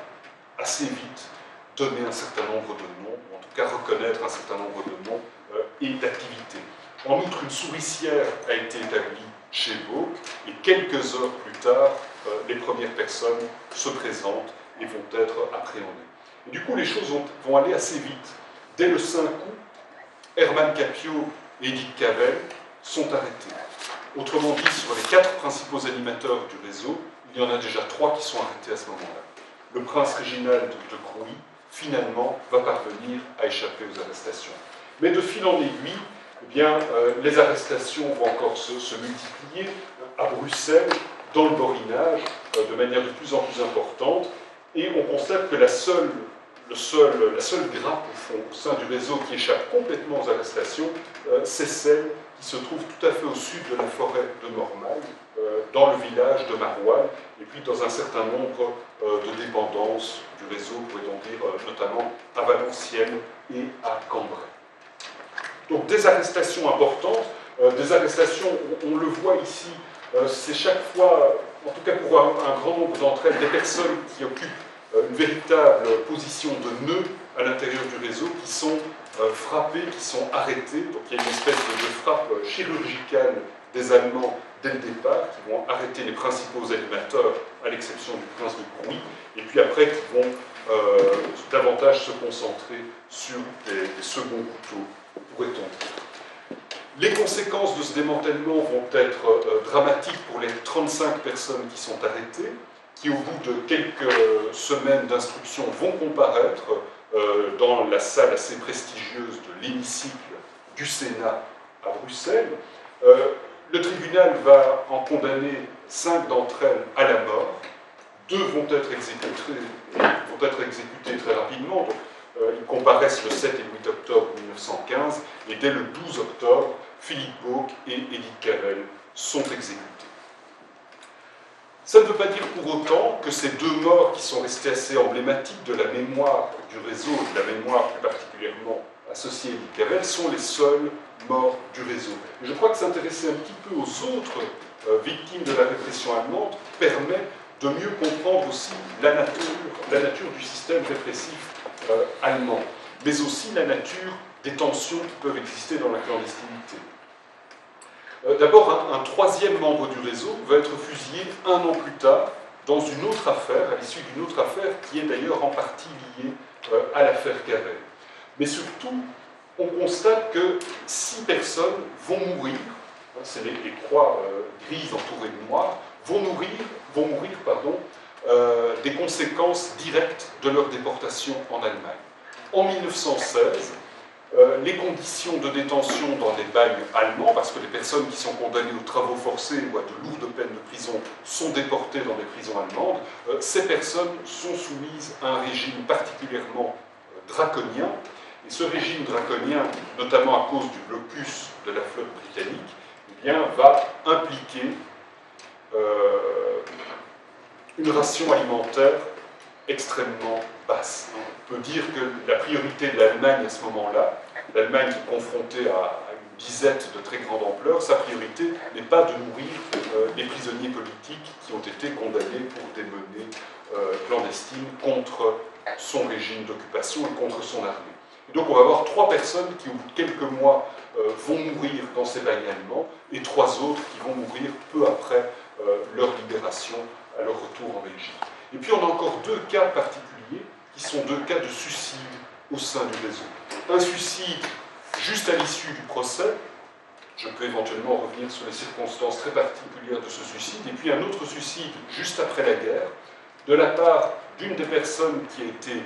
assez vite donner un certain nombre de noms, ou en tout cas reconnaître un certain nombre de noms et d'activités. En outre, une souricière a été établie chez Bauque, et quelques heures plus tard, les premières personnes se présentent et vont être appréhendées. Et du coup, les choses vont aller assez vite. Dès le 5 août, Herman Capiot et Edith Cavell sont arrêtés. Autrement dit, sur les 4 principaux animateurs du réseau, il y en a déjà 3 qui sont arrêtés à ce moment-là. Le prince Réginald de Crouy, finalement, va parvenir à échapper aux arrestations. Mais de fil en aiguille, eh bien, les arrestations vont encore se multiplier à Bruxelles, dans le Borinage, de manière de plus en plus importante, et on constate que la seule grappe au sein du réseau qui échappe complètement aux arrestations, c'est celle qui se trouve tout à fait au sud de la forêt de Mormagne, dans le village de Marouane, et puis dans un certain nombre de dépendances du réseau, pourrait-on dire, notamment à Valenciennes et à Cambrai. Donc des arrestations importantes, des arrestations, on le voit ici, c'est chaque fois, en tout cas pour un grand nombre d'entre elles, des personnes qui occupent une véritable position de nœud à l'intérieur du réseau, qui sont frappées, qui sont arrêtées. Donc il y a une espèce de frappe chirurgicale des Allemands dès le départ, qui vont arrêter les principaux animateurs, à l'exception du prince de Crouy, et puis après qui vont davantage se concentrer sur des seconds couteaux, pourrait-on dire. Les conséquences de ce démantèlement vont être dramatiques pour les 35 personnes qui sont arrêtées, qui au bout de quelques semaines d'instruction vont comparaître dans la salle assez prestigieuse de l'hémicycle du Sénat à Bruxelles. Le tribunal va en condamner 5 d'entre elles à la mort. 2 vont être exécutées très rapidement. Donc, ils comparaissent le 7 et le 8 octobre 1915, et dès le 12 octobre, Philippe Bauque et Edith Cavell sont exécutés. Ça ne veut pas dire pour autant que ces 2 morts qui sont restées assez emblématiques de la mémoire du réseau, de la mémoire plus particulièrement associée à Edith Cavell, sont les seules morts du réseau. Et je crois que s'intéresser un petit peu aux autres victimes de la répression allemande permet de mieux comprendre aussi la nature du système répressif allemand, mais aussi la nature des tensions qui peuvent exister dans la clandestinité. D'abord, un 3e membre du réseau va être fusillé 1 an plus tard dans une autre affaire, à l'issue d'une autre affaire qui est d'ailleurs en partie liée à l'affaire Cavell. Mais surtout, on constate que 6 personnes vont mourir, c'est les croix grises entourées de noir, vont mourir des conséquences directes de leur déportation en Allemagne. En 1916, les conditions de détention dans les bagnes allemands, parce que les personnes qui sont condamnées aux travaux forcés ou à de lourdes peines de prison sont déportées dans des prisons allemandes, ces personnes sont soumises à un régime particulièrement draconien. Et ce régime draconien, notamment à cause du blocus de la flotte britannique, eh bien, va impliquer une ration alimentaire extrêmement basse. On peut dire que la priorité de l'Allemagne à ce moment-là, l'Allemagne qui est confrontée à une disette de très grande ampleur, sa priorité n'est pas de nourrir les prisonniers politiques qui ont été condamnés pour des menées clandestines contre son régime d'occupation et contre son armée. Et donc on va avoir 3 personnes qui, au bout de quelques mois, vont mourir dans ces bagnes allemands, et 3 autres qui vont mourir peu après leur libération à leur retour en Belgique. Et puis on a encore 2 cas particuliers, qui sont 2 cas de suicide au sein du réseau. Un suicide juste à l'issue du procès, je peux éventuellement revenir sur les circonstances très particulières de ce suicide, et puis un autre suicide juste après la guerre, de la part d'une des personnes qui a été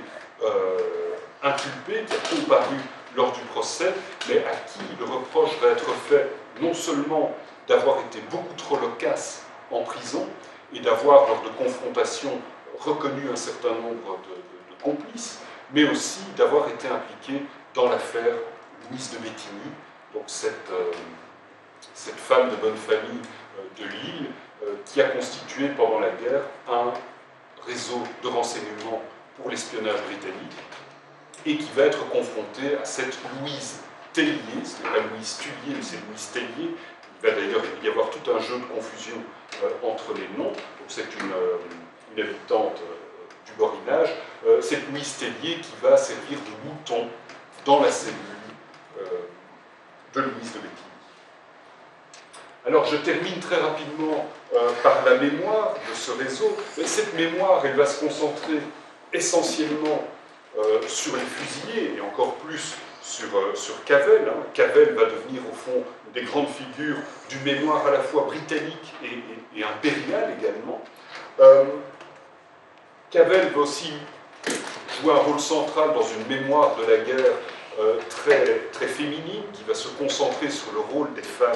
inculpée, qui a comparu lors du procès, mais à qui le reproche va être fait non seulement d'avoir été beaucoup trop loquace en prison, et d'avoir, lors de confrontations, reconnu un certain nombre de complices, mais aussi d'avoir été impliqué dans l'affaire Louise de Béthigny, donc cette femme de bonne famille de Lille, qui a constitué pendant la guerre un réseau de renseignement pour l'espionnage britannique, et qui va être confrontée à cette Louise Tellier, ce n'est pas Louise Tullier, mais c'est Louise Tellier. Il va d'ailleurs y avoir tout un jeu de confusion entre les noms. Donc c'est une habitante du Borinage. C'est Louise Tellier qui va servir de mouton dans la cellule de Louise de Béthily. Alors je termine très rapidement par la mémoire de ce réseau. Mais cette mémoire, elle va se concentrer essentiellement sur les fusillés, et encore plus sur Cavell. Cavell va devenir au fond une des grandes figures d'une mémoire à la fois britannique et impériale également. Cavell va aussi jouer un rôle central dans une mémoire de la guerre très féminine, qui va se concentrer sur le rôle des femmes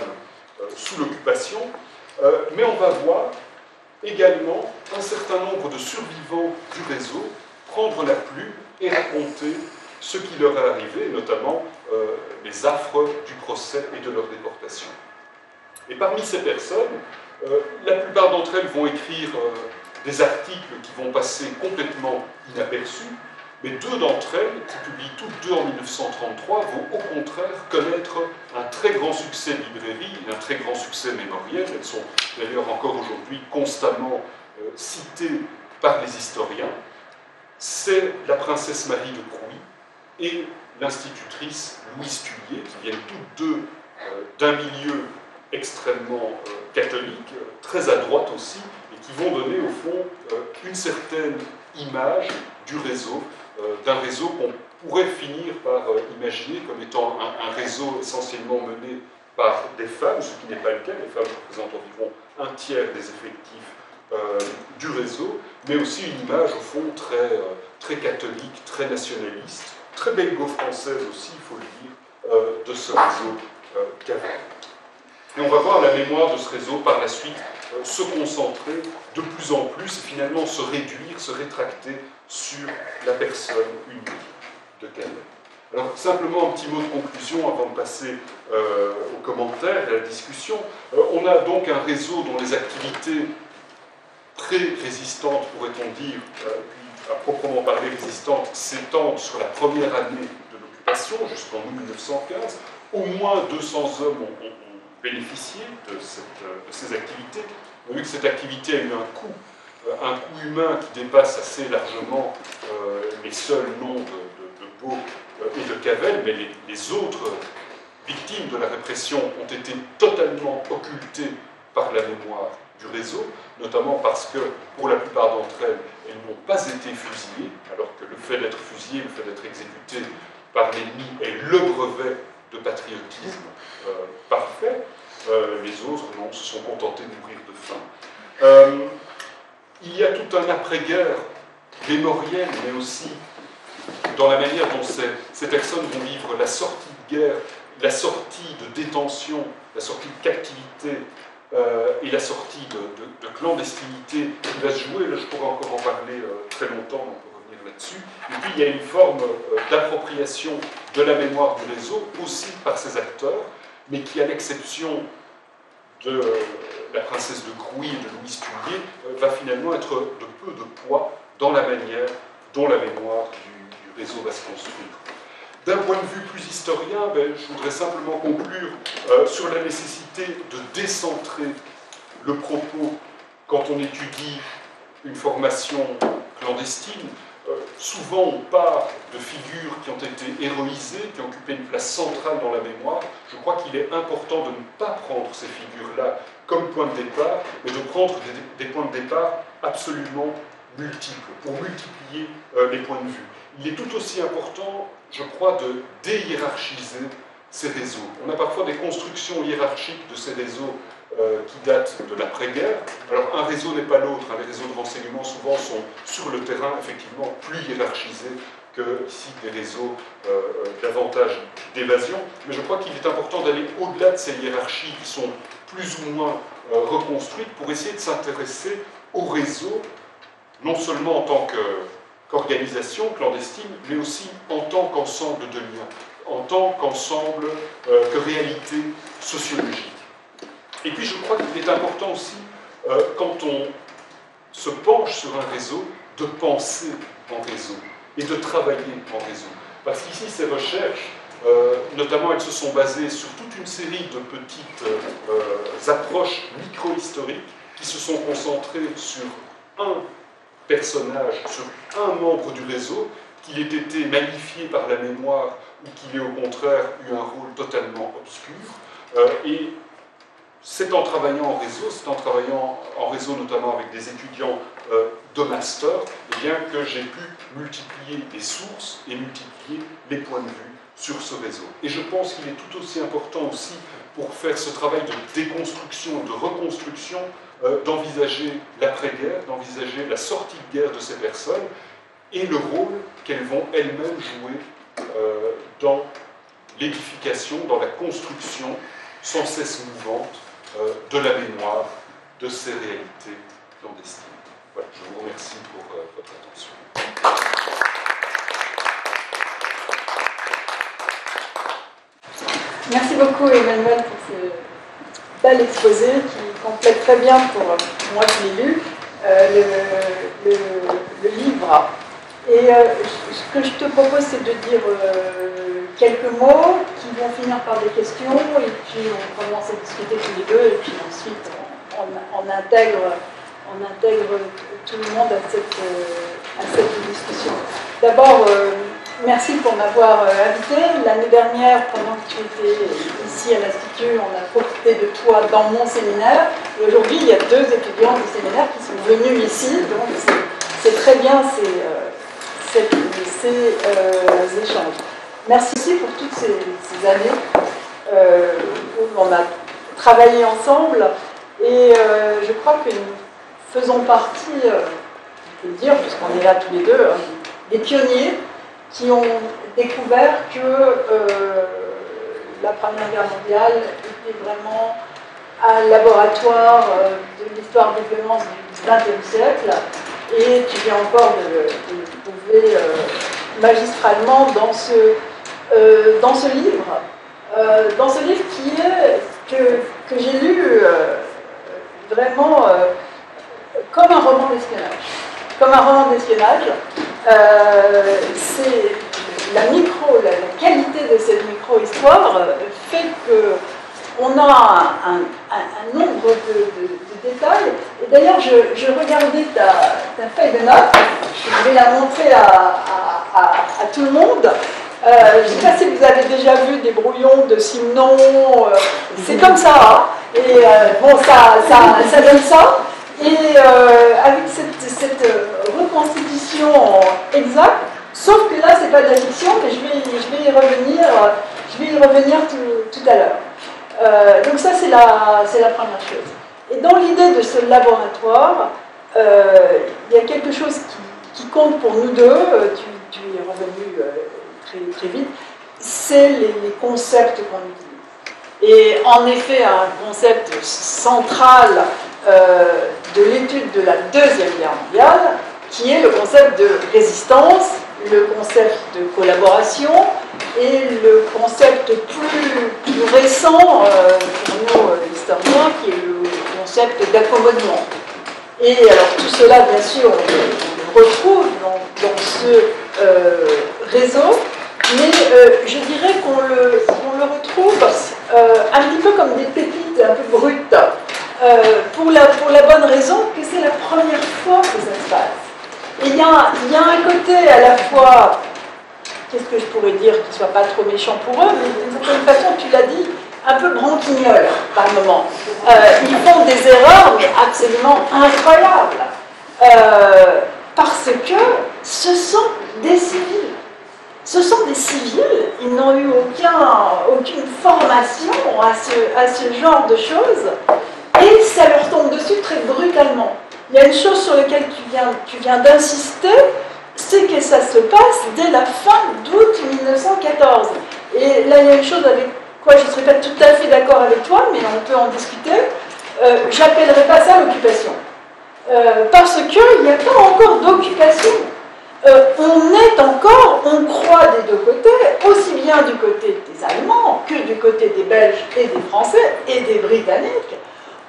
sous l'occupation. Mais on va voir également un certain nombre de survivants du réseau prendre la plume et raconter ce qui leur est arrivé, notamment les affres du procès et de leur déportation. Et parmi ces personnes, la plupart d'entre elles vont écrire des articles qui vont passer complètement inaperçus, mais deux d'entre elles, qui publient toutes deux en 1933, vont au contraire connaître un très grand succès de librairie et un très grand succès mémoriel. Elles sont d'ailleurs encore aujourd'hui constamment citées par les historiens. C'est la princesse Marie de Crouy et l'institutrice Louise Tullier, qui viennent toutes deux d'un milieu extrêmement catholique, très à droite aussi, et qui vont donner au fond une certaine image du réseau, d'un réseau qu'on pourrait finir par imaginer comme étant un réseau essentiellement mené par des femmes, ce qui n'est pas le cas. Les femmes représentent environ un tiers des effectifs du réseau, mais aussi une image au fond très catholique, très nationaliste, très belgo-française aussi, il faut le dire, de ce réseau Cavell. Et on va voir la mémoire de ce réseau par la suite se concentrer de plus en plus et finalement se réduire, se rétracter sur la personne unique de Cavell. Alors simplement un petit mot de conclusion avant de passer aux commentaires et à la discussion. On a donc un réseau dont les activités très résistantes, pourrait-on dire, puis à proprement parler résistantes, s'étendent sur la première année de l'occupation, jusqu'en 1915. Au moins 200 hommes ont bénéficié de ces activités. On a vu que cette activité a eu un coût humain qui dépasse assez largement les seuls noms de Beau et de Cavell, mais les autres victimes de la répression ont été totalement occultées par la mémoire du réseau, notamment parce que, pour la plupart d'entre elles, elles n'ont pas été fusillées, alors que le fait d'être fusillé, le fait d'être exécuté par l'ennemi est le brevet de patriotisme parfait. Les autres, non, se sont contentés de mourir de faim. Il y a tout un après-guerre mémoriel, mais aussi dans la manière dont ces personnes vont vivre la sortie de guerre, la sortie de détention, la sortie de captivité et la sortie de clandestinité qui va se jouer. Là, je pourrais encore en parler très longtemps, on peut revenir là-dessus. Et puis, il y a une forme d'appropriation de la mémoire du réseau, aussi par ces acteurs, mais qui, à l'exception de la princesse de Crouy et de Louise Tullier, va finalement être de peu de poids dans la manière dont la mémoire du réseau va se construire. D'un point de vue plus historien, je voudrais simplement conclure sur la nécessité de décentrer le propos quand on étudie une formation clandestine. Souvent, on part de figures qui ont été héroïsées, qui ont occupé une place centrale dans la mémoire. Je crois qu'il est important de ne pas prendre ces figures-là comme point de départ, mais de prendre des points de départ absolument multiples, pour multiplier les points de vue. Il est tout aussi important, je crois, de déhiérarchiser ces réseaux. On a parfois des constructions hiérarchiques de ces réseaux qui datent de l'après-guerre. Alors, un réseau n'est pas l'autre. Les réseaux de renseignement, souvent, sont sur le terrain, effectivement, plus hiérarchisés que ici des réseaux davantage d'évasion. Mais je crois qu'il est important d'aller au-delà de ces hiérarchies qui sont plus ou moins reconstruites pour essayer de s'intéresser au réseau, non seulement en tant qu'organisation clandestine, mais aussi en tant qu'ensemble de liens, en tant qu'ensemble, que réalité sociologique. Et puis je crois qu'il est important aussi, quand on se penche sur un réseau, de penser en réseau et de travailler en réseau. Parce qu'ici, ces recherches Notamment, elles se sont basées sur toute une série de petites approches micro-historiques qui se sont concentrées sur un personnage, sur un membre du réseau, qu'il ait été magnifié par la mémoire ou qu'il ait au contraire eu un rôle totalement obscur. Et c'est en travaillant en réseau, notamment avec des étudiants de master, eh bien, que j'ai pu multiplier les sources et multiplier les points de vue sur ce réseau. Et je pense qu'il est tout aussi important aussi, pour faire ce travail de déconstruction, de reconstruction, d'envisager l'après-guerre, d'envisager la sortie de guerre de ces personnes et le rôle qu'elles vont elles-mêmes jouer dans l'édification, dans la construction sans cesse mouvante de la mémoire de ces réalités clandestines. Voilà, je vous remercie pour votre attention. Merci beaucoup Emmanuel pour ce bel exposé qui complète très bien pour moi qui l'ai lu le livre. Et ce que je te propose, c'est de dire quelques mots qui vont finir par des questions et puis on commence à discuter tous les deux et puis ensuite on intègre tout le monde à cette discussion. D'abord, merci pour m'avoir invité. L'année dernière, pendant que tu étais ici à l'Institut, on a profité de toi dans mon séminaire. Et aujourd'hui, il y a 2 étudiants du séminaire qui sont venus ici. Donc, c'est très bien ces échanges. Merci aussi pour toutes ces années où on a travaillé ensemble. Et je crois que nous faisons partie, je peux le dire, puisqu'on est là tous les deux, des pionniers qui ont découvert que la Première Guerre mondiale était vraiment un laboratoire de l'histoire des violences du XXe siècle. Et tu viens encore de prouver magistralement dans ce livre. Dans ce livre que j'ai lu vraiment comme un roman d'espionnage. Comme un roman d'espionnage, c'est la qualité de cette micro-histoire fait qu'on a un nombre de détails. Et d'ailleurs, je regardais ta feuille de notes, je vais la montrer à tout le monde. Je ne sais pas si vous avez déjà vu des brouillons de Simenon, c'est comme ça, hein. Et bon, ça donne ça. Et avec cette reconstitution exacte, sauf que là, c'est pas de la fiction, mais je vais y revenir tout à l'heure. Donc ça, c'est la première chose. Et dans l'idée de ce laboratoire, il y a quelque chose qui compte pour nous deux, tu y es revenu très vite, c'est les concepts qu'on utilise. Et en effet, un concept central de l'étude de la Deuxième Guerre mondiale, qui est le concept de résistance, le concept de collaboration et le concept plus récent pour nous historiens, qui est le concept d'accommodement. Et alors tout cela, bien sûr, on le retrouve dans ce réseau, mais je dirais qu'on le retrouve un petit peu comme des pépites un peu brutes, pour la bonne raison que c'est la première fois que ça se passe. Et il y a un côté à la fois, qu'est-ce que je pourrais dire qui ne soit pas trop méchant pour eux, mais d'une certaine façon, tu l'as dit, un peu branquignol par moment. Ils font des erreurs, mais absolument incroyables. Parce que ce sont des civils. Ce sont des civils, ils n'ont eu aucune formation à ce genre de choses, et ça leur tombe dessus très brutalement. Il y a une chose sur laquelle tu viens d'insister, c'est que ça se passe dès la fin d'août 1914. Et là, il y a une chose avec quoi je ne serais pas tout à fait d'accord avec toi, mais on peut en discuter. J'appellerais pas ça l'occupation. Parce qu'il n'y a pas encore d'occupation. On croit des deux côtés, aussi bien du côté des Allemands que du côté des Belges et des Français et des Britanniques.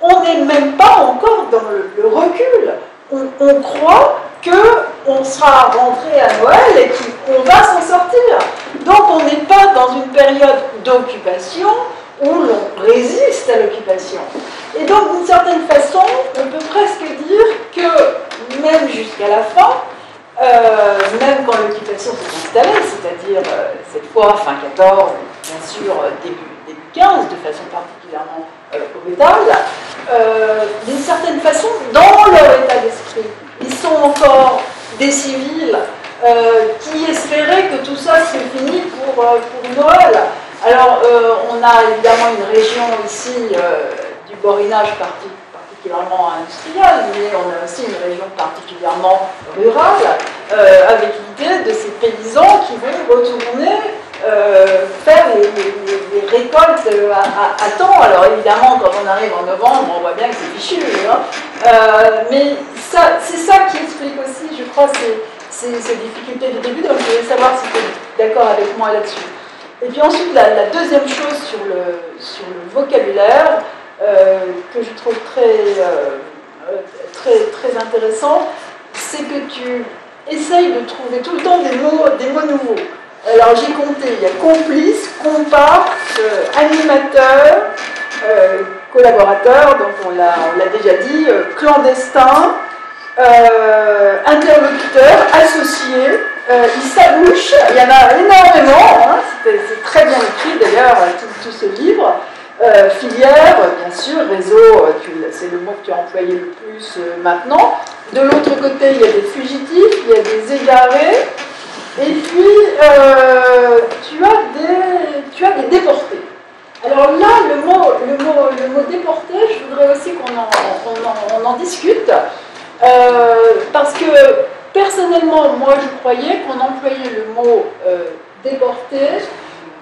On n'est même pas encore dans le recul. On croit qu'on sera rentré à Noël et qu'on va s'en sortir. Donc on n'est pas dans une période d'occupation où l'on résiste à l'occupation. Et donc d'une certaine façon, on peut presque dire que même jusqu'à la fin, même quand l'occupation s'est installée, c'est-à-dire cette fois fin 14, bien sûr début 15, de façon particulièrement brutale, d'une certaine façon, dans leur état d'esprit, ils sont encore des civils qui espéraient que tout ça serait fini pour Noël. Alors, on a évidemment une région ici du borinage particulièrement industriel, mais on a aussi une région particulièrement rurale, avec l'idée de ces paysans qui vont retourner faire les récoltes à temps. Alors évidemment, quand on arrive en novembre, on voit bien que c'est fichu. Hein. Mais c'est ça qui explique aussi, je crois, ces difficultés de début. Donc je voulais savoir si tu es d'accord avec moi là-dessus. Et puis ensuite, la deuxième chose sur le vocabulaire, que je trouve très intéressant, c'est que tu essayes de trouver tout le temps des mots nouveaux. Alors j'ai compté, il y a complice, comparse, animateur, collaborateur, donc on l'a déjà dit, clandestin, interlocuteur, associé, il s'abouche, il y en a énormément, hein, c'est très bien écrit d'ailleurs tout ce livre. Filière, bien sûr, réseau, c'est le mot que tu as employé le plus maintenant. De l'autre côté, il y a des fugitifs, il y a des égarés, et puis tu as des déportés. Alors là, le mot déporté, je voudrais aussi qu'on en discute, parce que personnellement, moi je croyais qu'on employait le mot déporté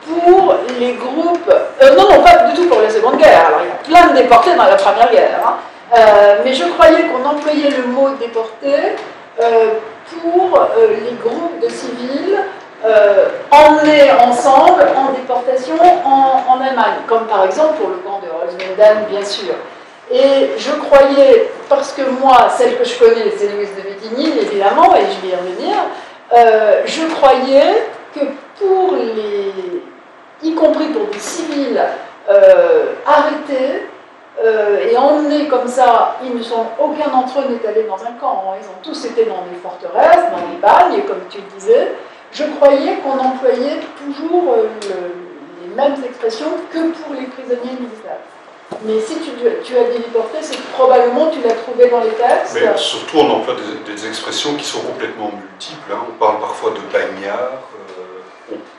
pour les groupes... non, pas du tout pour la Seconde Guerre. Alors, il y a plein de déportés dans la Première Guerre. Hein. Mais je croyais qu'on employait le mot déporté pour les groupes de civils emmenés ensemble en déportation en Allemagne, comme par exemple pour le camp de Holzminden, bien sûr. Et je croyais, parce que moi, celle que je connais, c'est Louise de Vétigny, évidemment, et je vais y revenir, je croyais que pour y compris pour des civils arrêtés et emmenés comme ça, aucun d'entre eux n'est allé dans un camp, hein, ils ont tous été dans des forteresses, dans des bagnes, comme tu le disais. Je croyais qu'on employait toujours les mêmes expressions que pour les prisonniers militaires. Mais si tu as dit déporté, c'est que probablement tu l'as trouvé dans les textes. Mais surtout, on emploie des expressions qui sont complètement multiples. Hein. On parle parfois de bagnards.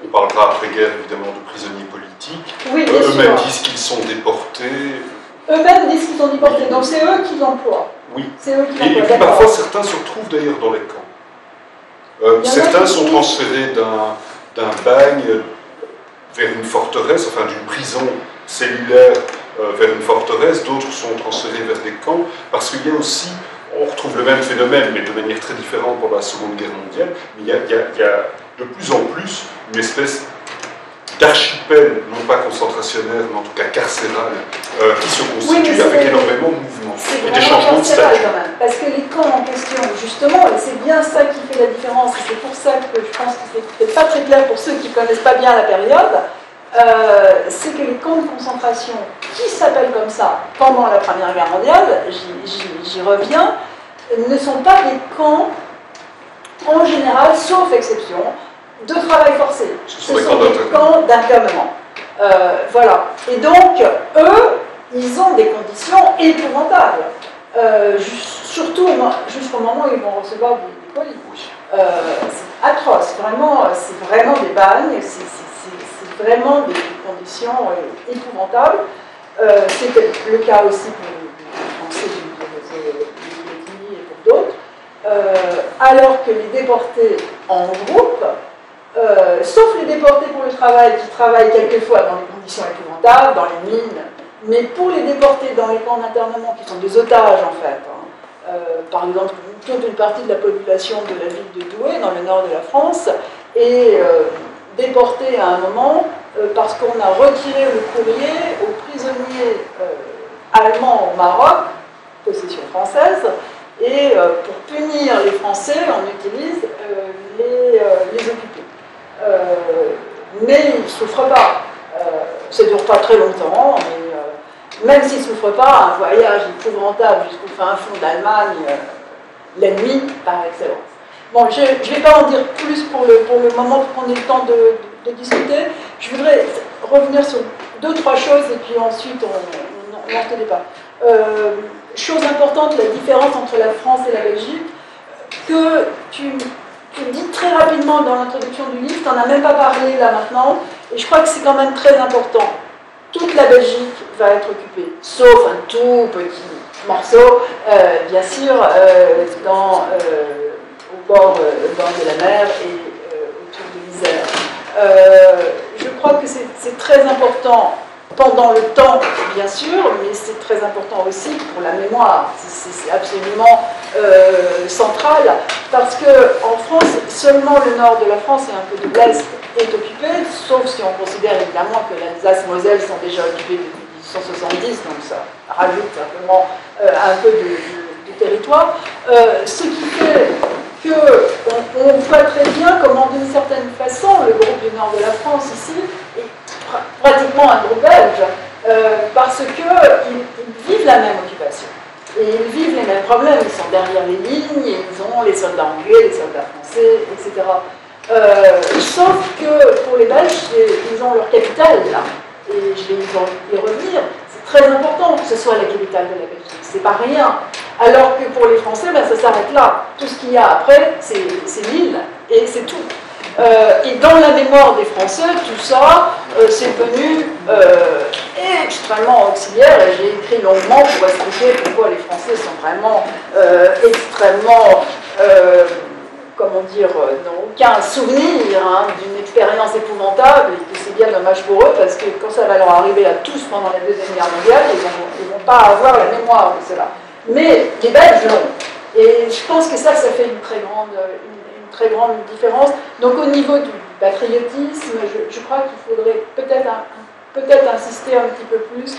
On parlera après-guerre évidemment de prisonniers politiques. Oui, eux-mêmes disent qu'ils sont déportés. Eux-mêmes disent qu'ils sont déportés, donc c'est eux qui l'emploient. Oui. C'est eux qui l'emploient. Et puis parfois certains se retrouvent d'ailleurs dans les camps. Certains sont transférés d'un bagne vers une forteresse, enfin d'une prison cellulaire vers une forteresse, d'autres sont transférés vers des camps, parce qu'il y a aussi, on retrouve le même phénomène, mais de manière très différente pendant la Seconde Guerre mondiale, mais il y a de plus en plus une espèce d'archipel, non pas concentrationnaire, mais en tout cas carcéral, qui se constitue avec énormément de mouvements et des changements de statut. Quand même, parce que les camps en question, justement, et c'est bien ça qui fait la différence, et c'est pour ça que je pense que c'est pas très clair pour ceux qui ne connaissent pas bien la période, c'est que les camps de concentration, qui s'appellent comme ça pendant la Première Guerre mondiale, j'y reviens, ne sont pas des camps, en général, sauf exception, de travail forcé. Ce sont des camps d'internement. Voilà. Et donc, eux, ils ont des conditions épouvantables. Surtout jusqu'au moment où ils vont recevoir des colis. C'est atroce. Vraiment, c'est vraiment des bagnes. C'est vraiment des conditions épouvantables. C'était le cas aussi pour les Français du et pour d'autres. Alors que les déportés en groupe, sauf les déportés pour le travail, qui travaillent quelquefois dans des conditions épouvantables, dans les mines, mais pour les déportés dans les camps d'internement, qui sont des otages en fait, hein, par exemple, toute une partie de la population de la ville de Douai, dans le nord de la France, est déportée à un moment parce qu'on a retiré le courrier aux prisonniers allemands au Maroc, possession française, et pour punir les Français, on utilise les occupés. mais il ne souffre pas. Ça ne dure pas très longtemps, mais même s'il ne souffre pas, un voyage épouvantable jusqu'au fin fond d'Allemagne, l'ennemi par excellence. Bon, je ne vais pas en dire plus pour le moment pour qu'on ait le temps de discuter. Je voudrais revenir sur 2-3 choses et puis ensuite on n'en tenait pas. Chose importante, la différence entre la France et la Belgique, que tu dis très rapidement dans l'introduction du livre, tu n'en as même pas parlé là maintenant, et je crois que c'est quand même très important. Toute la Belgique va être occupée, sauf un tout petit morceau, bien sûr, au bord de la mer et autour de l'Isère. Je crois que c'est très important pendant le temps, bien sûr, mais c'est très important aussi pour la mémoire. C'est absolument central, parce qu'en France, seulement le nord de la France et un peu de l'Est est occupé, sauf si on considère évidemment que l'Alsace-Moselle sont déjà occupés depuis 1870, donc ça rajoute simplement un peu de territoire. Ce qui fait qu'on voit très bien comment, d'une certaine façon, le groupe du nord de la France ici est pratiquement un groupe belge, parce qu'ils vivent la même occupation. Et ils vivent les mêmes problèmes, ils sont derrière les lignes, et ils ont les soldats anglais, les soldats français, etc. Sauf que pour les Belges, ils ont leur capitale là, et je vais y revenir. C'est très important que ce soit la capitale de la Belgique, c'est pas rien. Alors que pour les Français, ben, ça s'arrête là. Tout ce qu'il y a après, c'est l'île, et c'est tout. Et dans la mémoire des Français, tout ça, c'est devenu extrêmement auxiliaire, et j'ai écrit longuement pour expliquer pourquoi les Français sont vraiment extrêmement, comment dire, n'ont aucun souvenir d'une expérience épouvantable, et que c'est bien dommage pour eux, parce que quand ça va leur arriver à tous pendant la Deuxième Guerre mondiale, ils ne vont pas avoir la mémoire de cela. Mais les Belges l'ont. Et je pense que ça fait une très grande différence. Donc au niveau du patriotisme, je crois qu'il faudrait peut-être insister un petit peu plus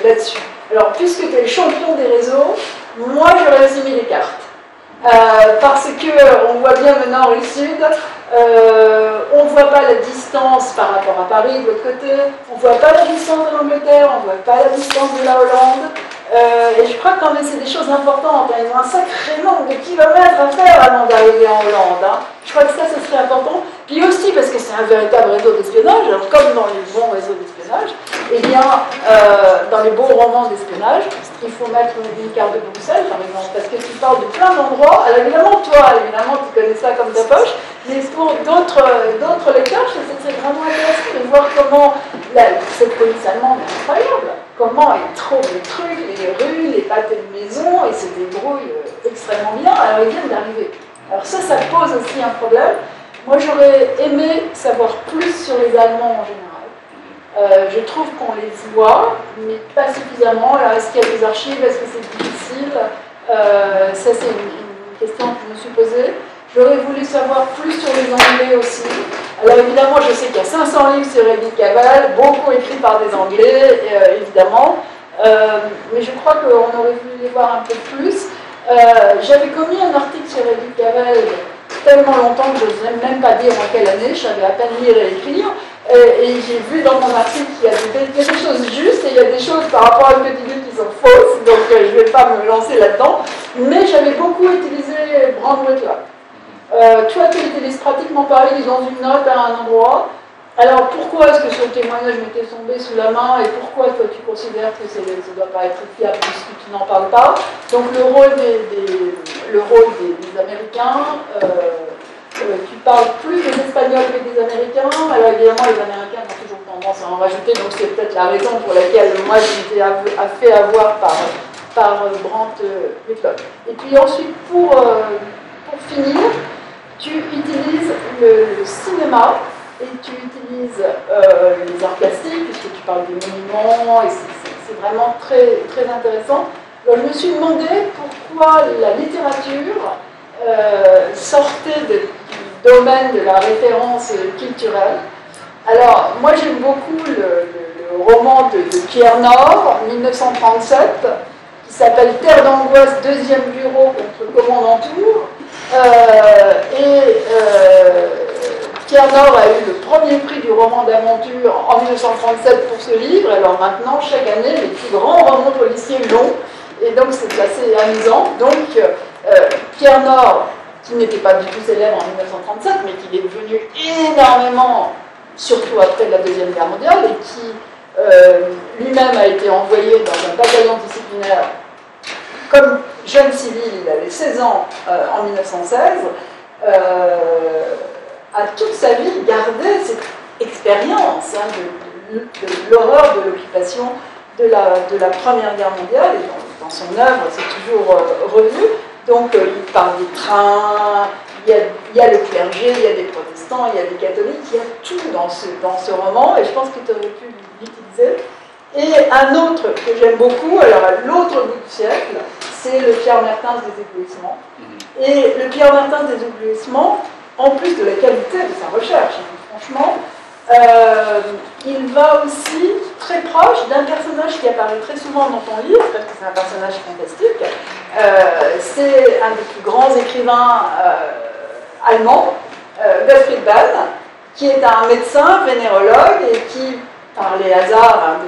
là-dessus. Alors, puisque tu es le champion des réseaux, moi j'aurais aussi mis les cartes. Parce qu'on voit bien le nord et le sud, on ne voit pas la distance par rapport à Paris de l'autre côté, on ne voit pas la distance de l'Angleterre, on ne voit pas la distance de la Hollande. Et je crois que quand même c'est des choses importantes, il y a un sacré nombre de kilomètres à faire avant d'arriver en Hollande. Je crois que ça, ce serait important. Puis aussi parce que c'est un véritable réseau d'espionnage, alors comme dans les bons réseaux d'espionnage, eh bien, dans les beaux romans d'espionnage, il faut mettre une carte de Bruxelles, par exemple, parce que tu parles de plein d'endroits. Alors évidemment, toi, tu connais ça comme ta poche, mais pour d'autres lecteurs, c'est vraiment intéressant de voir comment cette police allemande est incroyable. Comment ils trouvent les trucs, les rues, les pâtés de maison, et se débrouillent extrêmement bien. Alors ils viennent d'arriver. Alors ça pose aussi un problème. Moi, j'aurais aimé savoir plus sur les Allemands en général. Je trouve qu'on les voit, mais pas suffisamment. Alors, est-ce qu'il y a des archives? Est-ce que c'est difficile? Ça, c'est une question que je me suis posée. J'aurais voulu savoir plus sur les Anglais aussi. Alors évidemment, je sais qu'il y a 500 livres sur Edith Cavell, beaucoup écrits par des Anglais, évidemment. Mais je crois qu'on aurait voulu les voir un peu plus. J'avais commis un article sur Edith Cavell tellement longtemps que je n'osais même pas dire en quelle année, je savais à peine lire et écrire. Et j'ai vu dans mon article qu'il y a des choses justes et il y a des choses par rapport à ce que tu dis qui sont fausses, donc je ne vais pas me lancer là-dedans. Mais j'avais beaucoup utilisé Brand Whitlock. Toi, tu utilises pratiquement pareil dans une note à un endroit. Alors, pourquoi est-ce que ce témoignage m'était tombé sous la main et pourquoi toi tu considères que ça ne doit pas être fiable puisque tu n'en parles pas? Donc, le rôle des Américains, tu parles plus des Espagnols que des Américains. Alors, évidemment, les Américains ont toujours tendance à en rajouter, donc c'est peut-être la raison pour laquelle moi je m'étais fait avoir par Brand Whitlock. Et puis ensuite, pour finir, tu utilises le cinéma et tu utilises les arts plastiques, puisque tu parles des monuments, et c'est vraiment très, très intéressant. Alors, je me suis demandé pourquoi la littérature sortait du domaine de la référence culturelle. Alors, moi j'aime beaucoup le roman de Pierre Nord, 1937, qui s'appelle Terre d'angoisse, deuxième bureau contre le commandant Tour. Pierre Nord a eu le premier prix du roman d'aventure en 1937 pour ce livre. Alors maintenant, chaque année, les plus grands romans policiers l'ont. Et donc c'est assez amusant. Donc Pierre Nord, qui n'était pas du tout célèbre en 1937, mais qui est devenu énormément, surtout après la Deuxième Guerre mondiale, et qui lui-même a été envoyé dans un bataillon disciplinaire comme jeune civil, il avait 16 ans en 1916, a toute sa vie gardé cette expérience de l'horreur de l'occupation de la Première Guerre mondiale, et dans son œuvre, c'est toujours revu. Donc il parle des trains, il y a le clergé, il y a des protestants, il y a des catholiques, il y a tout dans ce roman, et je pense que tu aurais pu l'utiliser. Et un autre que j'aime beaucoup, alors à l'autre bout du siècle, c'est le Pierre Mertens des éblouissements. Et le Pierre Mertens des éblouissements, en plus de la qualité de sa recherche, franchement, il va aussi très proche d'un personnage qui apparaît très souvent dans ton livre, parce que c'est un personnage fantastique. C'est un des plus grands écrivains allemands, Gottfried Benn, qui est un médecin vénérologue et qui, par les hasards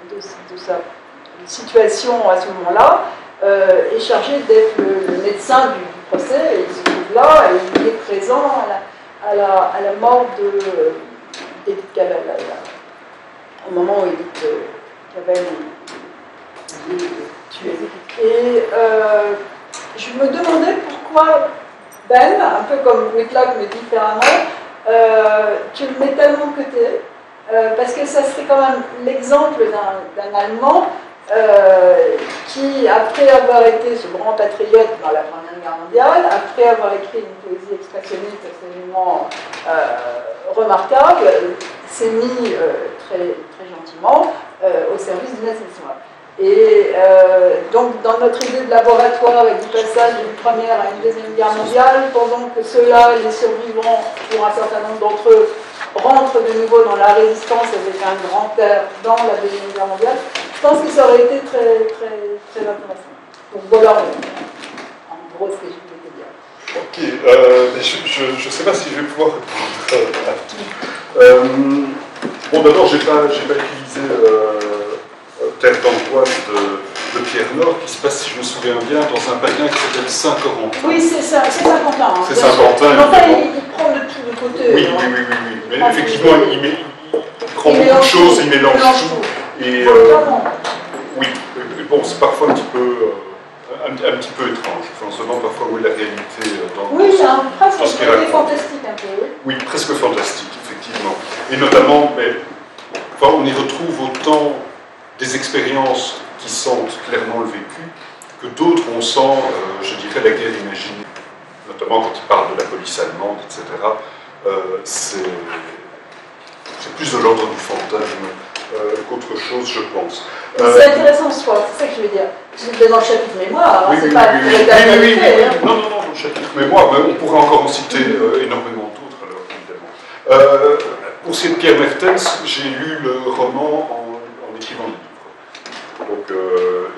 de sa situation à ce moment-là, est chargé d'être le médecin du procès, et il se trouve là, et il est présent à la mort d'Edith Cavell, au moment où Edith Cavell est tuée. Et je me demandais pourquoi Ben, un peu comme Whitlock mais différemment, tu le mets tellement de côté, parce que ça serait quand même l'exemple d'un Allemand qui, après avoir été ce grand patriote dans la Première Guerre mondiale, après avoir écrit une poésie expressionniste absolument remarquable, s'est mis très, très gentiment au service du nazisme. Et donc, dans notre idée de laboratoire et du passage d'une première à une deuxième guerre mondiale, pendant que ceux-là, les survivants, pour un certain nombre d'entre eux, rentrent de nouveau dans la résistance avec un grand air dans la deuxième guerre mondiale, je pense que ça aurait été très, très, très intéressant. Donc voilà, en gros, ce que je voulais te dire. Ok, mais je ne sais pas si je vais pouvoir répondre à tout. Bon, d'abord, je n'ai pas utilisé Terre d'angoisse de Pierre Nord, qui se passe, si je me souviens bien, dans un pavillon qui s'appelle Saint-Corentin. Oui, c'est ça, c'est Saint-Quentin. Hein, c'est Saint-Quentin. Enfin, il prend de tout de côté. Oui, oui, oui, oui. Mais effectivement, il prend beaucoup de choses, il mélange tout. Et, oui, bon, c'est parfois un petit peu étrange. Enfin, on se demande parfois où est la réalité dans oui, c'est presque ce qu'il raconte. Fantastique un peu. Oui, presque fantastique, effectivement. Et notamment, enfin, on y retrouve autant des expériences qui sentent clairement le vécu, que d'autres on sent, je dirais, la guerre imaginée. Notamment quand il parle de la police allemande, etc. C'est plus de l'ordre du fantasme qu'autre chose, je pense. C'est intéressant ce soir, c'est ça que je veux dire. C'est dans le chapitre mémoire, oui, c'est oui, pas oui, Non, dans le chapitre mémoire, mais on pourrait encore en citer énormément d'autres, alors, évidemment. Pour ce qui est de Pierre Mertens, j'ai lu le roman en écrivant le livre. Donc,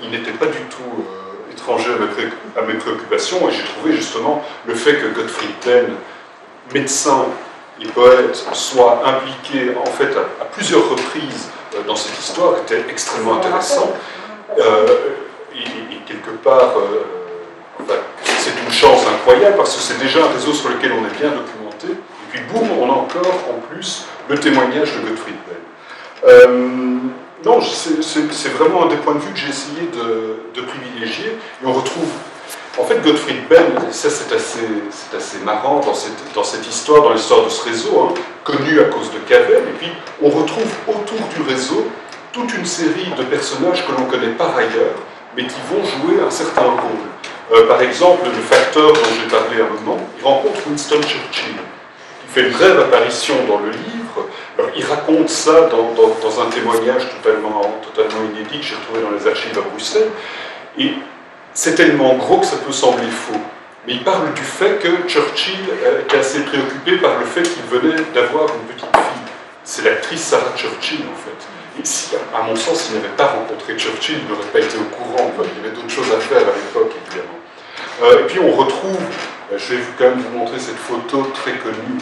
il n'était pas du tout étranger à mes préoccupations, et j'ai trouvé justement le fait que Gottfried Benn, médecin et poète, soit impliqué en fait à plusieurs reprises dans cette histoire était extrêmement intéressant. Et quelque part, enfin, c'est une chance incroyable parce que c'est déjà un réseau sur lequel on est bien documenté. Et puis boum, on a encore en plus le témoignage de Gottfried Benn. Non, c'est vraiment un des points de vue que j'ai essayé de privilégier. Et on retrouve, en fait, Gottfried Benn, et ça c'est assez marrant dans cette histoire, dans l'histoire de ce réseau, hein, connu à cause de Cavell, et puis on retrouve autour du réseau toute une série de personnages que l'on connaît par ailleurs, mais qui vont jouer un certain rôle. Par exemple, le facteur dont j'ai parlé à un moment, il rencontre Winston Churchill, qui fait une brève apparition dans le livre. Alors, il raconte ça dans un témoignage totalement inédit que j'ai trouvé dans les archives à Bruxelles, et c'est tellement gros que ça peut sembler faux. Mais il parle du fait que Churchill était assez préoccupé par le fait qu'il venait d'avoir une petite fille. C'est l'actrice Sarah Churchill, en fait. Et si, à mon sens, s'il n'avait pas rencontré Churchill, il n'aurait pas été au courant. Enfin, il y avait d'autres choses à faire à l'époque, évidemment. Et puis on retrouve, je vais quand même vous montrer cette photo très connue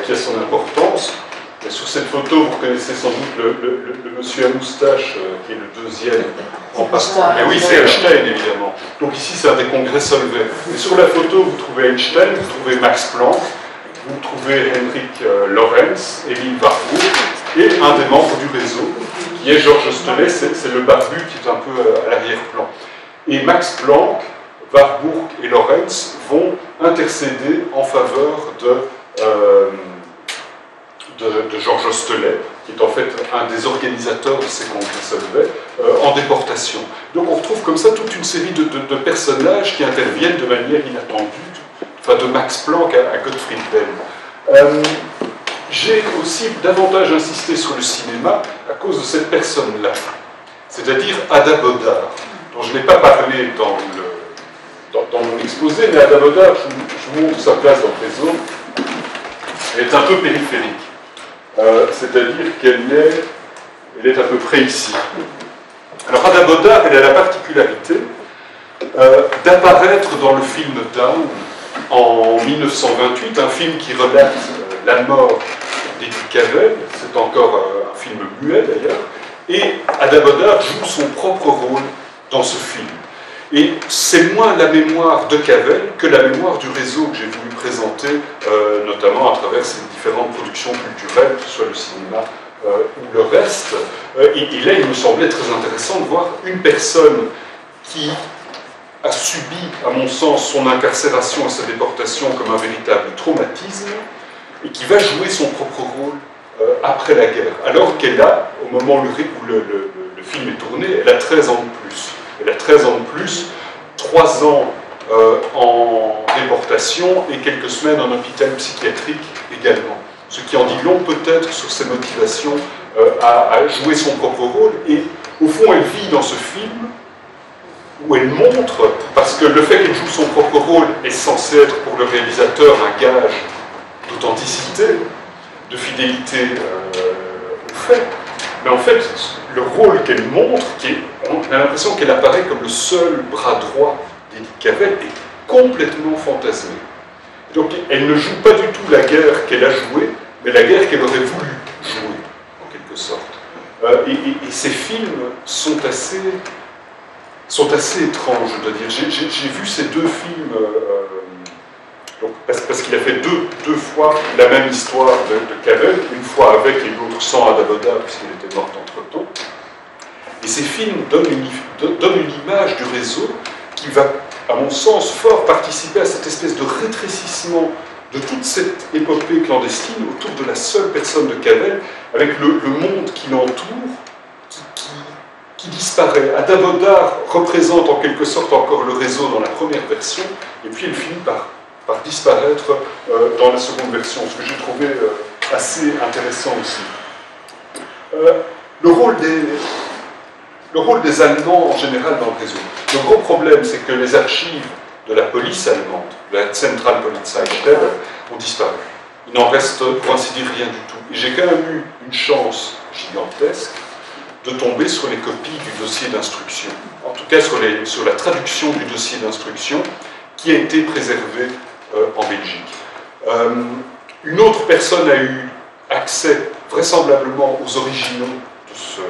qui a son importance. Et sur cette photo, vous reconnaissez sans doute le monsieur à moustache, qui est le deuxième en passant. Mais oui, c'est Einstein, évidemment. Donc ici, c'est un des congrès Solvay. Et sur la photo, vous trouvez Einstein, vous trouvez Max Planck, vous trouvez Henrik Lorentz, Emil Warburg, et un des membres du réseau, qui est Georges Stelet, c'est le barbu qui est un peu à l'arrière-plan. Et Max Planck, Warburg et Lorentz vont intercéder en faveur de Georges Stelet, qui est en fait un des organisateurs de ces congrès Solvay, en déportation. Donc on retrouve comme ça toute une série de personnages qui interviennent de manière inattendue, enfin de Max Planck à Gottfried Benn. J'ai aussi davantage insisté sur le cinéma à cause de cette personne-là, c'est-à-dire Ada Bodar, dont je n'ai pas parlé dans mon exposé, mais Ada Bodar, je vous montre sa place dans le réseau, elle est un peu périphérique. C'est-à-dire qu'elle est à peu près ici. Alors Ada Bodar, elle a la particularité d'apparaître dans le film Down en 1928, un film qui relate la mort d'Edith Cavell, c'est encore un film muet d'ailleurs, et Ada Bodar joue son propre rôle dans ce film. Et c'est moins la mémoire de Cavell que la mémoire du réseau que j'ai voulu présenter, notamment à travers ces différentes productions culturelles, que ce soit le cinéma ou le reste. Et là, il me semblait très intéressant de voir une personne qui a subi, à mon sens, son incarcération et sa déportation comme un véritable traumatisme, et qui va jouer son propre rôle après la guerre, alors qu'elle a, au moment où le film est tourné, elle a 13 ans de plus. Elle a 13 ans de plus, 3 ans en déportation et quelques semaines en hôpital psychiatrique également. Ce qui en dit long peut-être sur ses motivations à jouer son propre rôle. Et au fond, elle vit dans ce film où elle montre, parce que le fait qu'elle joue son propre rôle est censé être pour le réalisateur un gage d'authenticité, de fidélité au fait. Mais en fait, le rôle qu'elle montre, on a l'impression qu'elle apparaît comme le seul bras droit d'Edith Cavell, est complètement fantasmé. Donc elle ne joue pas du tout la guerre qu'elle a jouée, mais la guerre qu'elle aurait voulu jouer, en quelque sorte. Et ces films sont assez étranges, je dois dire. J'ai vu ces deux films, parce qu'il a fait deux fois la même histoire de Cavell, une fois avec et l'autre sans Ada Bodar, puisqu'elle était morte entre-temps. Et ces films donnent une image du réseau qui va, à mon sens, fort participer à cette espèce de rétrécissement de toute cette épopée clandestine autour de la seule personne de Cavell, avec le monde qui l'entoure, qui disparaît. Ada Bodar représente en quelque sorte encore le réseau dans la première version, et puis elle finit par disparaître dans la seconde version, ce que j'ai trouvé assez intéressant aussi. Le rôle des Allemands en général dans le réseau. Le gros problème, c'est que les archives de la police allemande, de la Zentralpolizeistelle, ont disparu. Il n'en reste, pour ainsi dire, rien du tout. Et j'ai quand même eu une chance gigantesque de tomber sur les copies du dossier d'instruction. En tout cas, sur la traduction du dossier d'instruction qui a été préservé en Belgique. Une autre personne a eu accès vraisemblablement aux originaux de ce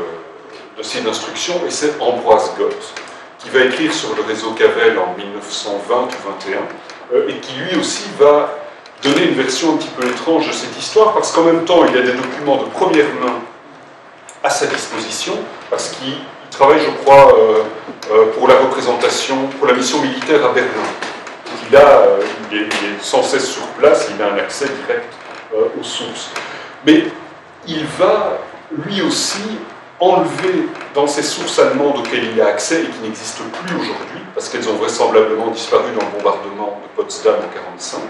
dossier d'instruction, et c'est Ambroise Gott, qui va écrire sur le réseau Cavell en 1920 ou 21, et qui lui aussi va donner une version un petit peu étrange de cette histoire, parce qu'en même temps, il y a des documents de première main à sa disposition, parce qu'il travaille, je crois, pour la représentation, pour la mission militaire à Berlin. Il est sans cesse sur place, il a un accès direct aux sources. Mais il va, lui aussi, enlever dans ces sources allemandes auxquelles il a accès et qui n'existent plus aujourd'hui, parce qu'elles ont vraisemblablement disparu dans le bombardement de Potsdam en 1945,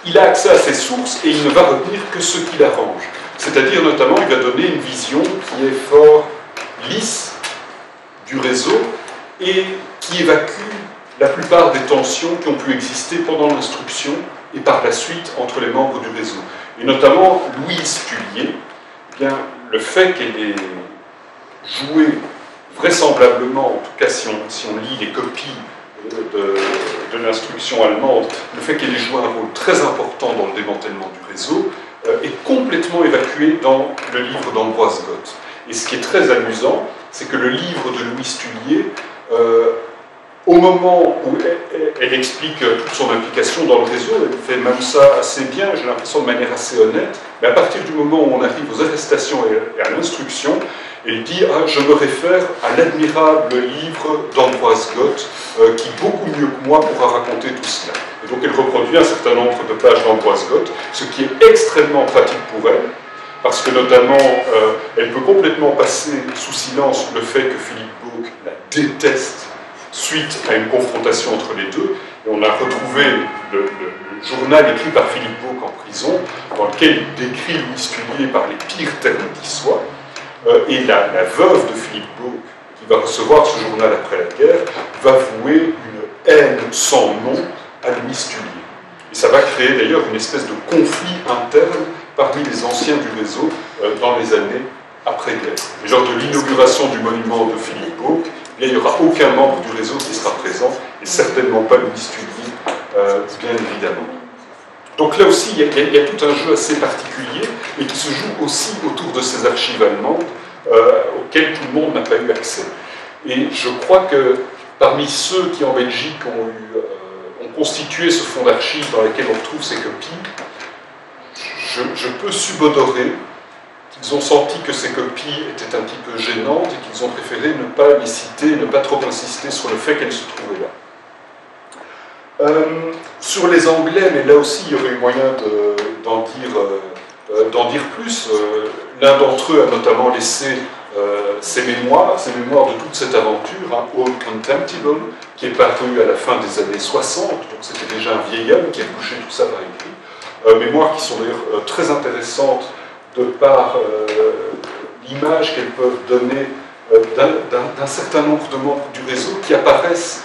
il a accès à ces sources et il ne va retenir que ce qui l'arrange. C'est-à-dire, notamment, il va donner une vision qui est fort lisse du réseau et qui évacue la plupart des tensions qui ont pu exister pendant l'instruction et par la suite entre les membres du réseau. Et notamment, Louise Tullier, eh bien, le fait qu'elle ait joué vraisemblablement, en tout cas si on lit les copies de l'instruction allemande, le fait qu'elle ait joué un rôle très important dans le démantèlement du réseau, est complètement évacué dans le livre d'Ambroise Gott. Et ce qui est très amusant, c'est que le livre de Louise Tullier, au moment où elle explique toute son implication dans le réseau, elle fait même ça assez bien, j'ai l'impression de manière assez honnête, mais à partir du moment où on arrive aux arrestations et à l'instruction, elle dit « Ah, je me réfère à l'admirable livre d'Ambroise Gott, qui beaucoup mieux que moi pourra raconter tout cela. » Et donc elle reproduit un certain nombre de pages d'Ambroise Gott, ce qui est extrêmement pratique pour elle, parce que notamment, elle peut complètement passer sous silence le fait que Philippe Bauque la déteste suite à une confrontation entre les deux. Et on a retrouvé le journal écrit par Philippe Bauque en prison, dans lequel il décrit Louise Tullier par les pires termes qui soient. Et la veuve de Philippe Bauque, qui va recevoir ce journal après la guerre, va vouer une haine sans nom à Louise Tullier. Et ça va créer d'ailleurs une espèce de conflit interne parmi les anciens du réseau dans les années après-guerre. Et lors de l'inauguration du monument de Philippe Bauque, il n'y aura aucun membre du réseau qui sera présent, et certainement pas Louise Tullier, bien évidemment. Donc là aussi, il y a tout un jeu assez particulier, et qui se joue aussi autour de ces archives allemandes, auxquelles tout le monde n'a pas eu accès. Et je crois que parmi ceux qui en Belgique ont constitué ce fonds d'archives dans lequel on retrouve ces copies, je peux subodorer qu'ils ont senti que ces copies étaient un petit peu gênantes et qu'ils ont préféré ne pas les citer, ne pas trop insister sur le fait qu'elles se trouvaient là. Sur les Anglais, mais là aussi il y aurait eu moyen d'en dire plus. L'un d'entre eux a notamment laissé ses mémoires de toute cette aventure, hein, All Contemptible, qui est paru à la fin des années 60, donc c'était déjà un vieil homme qui a couché tout ça par écrit. Mémoires qui sont d'ailleurs très intéressantes de par l'image qu'elles peuvent donner d'un certain nombre de membres du réseau qui apparaissent,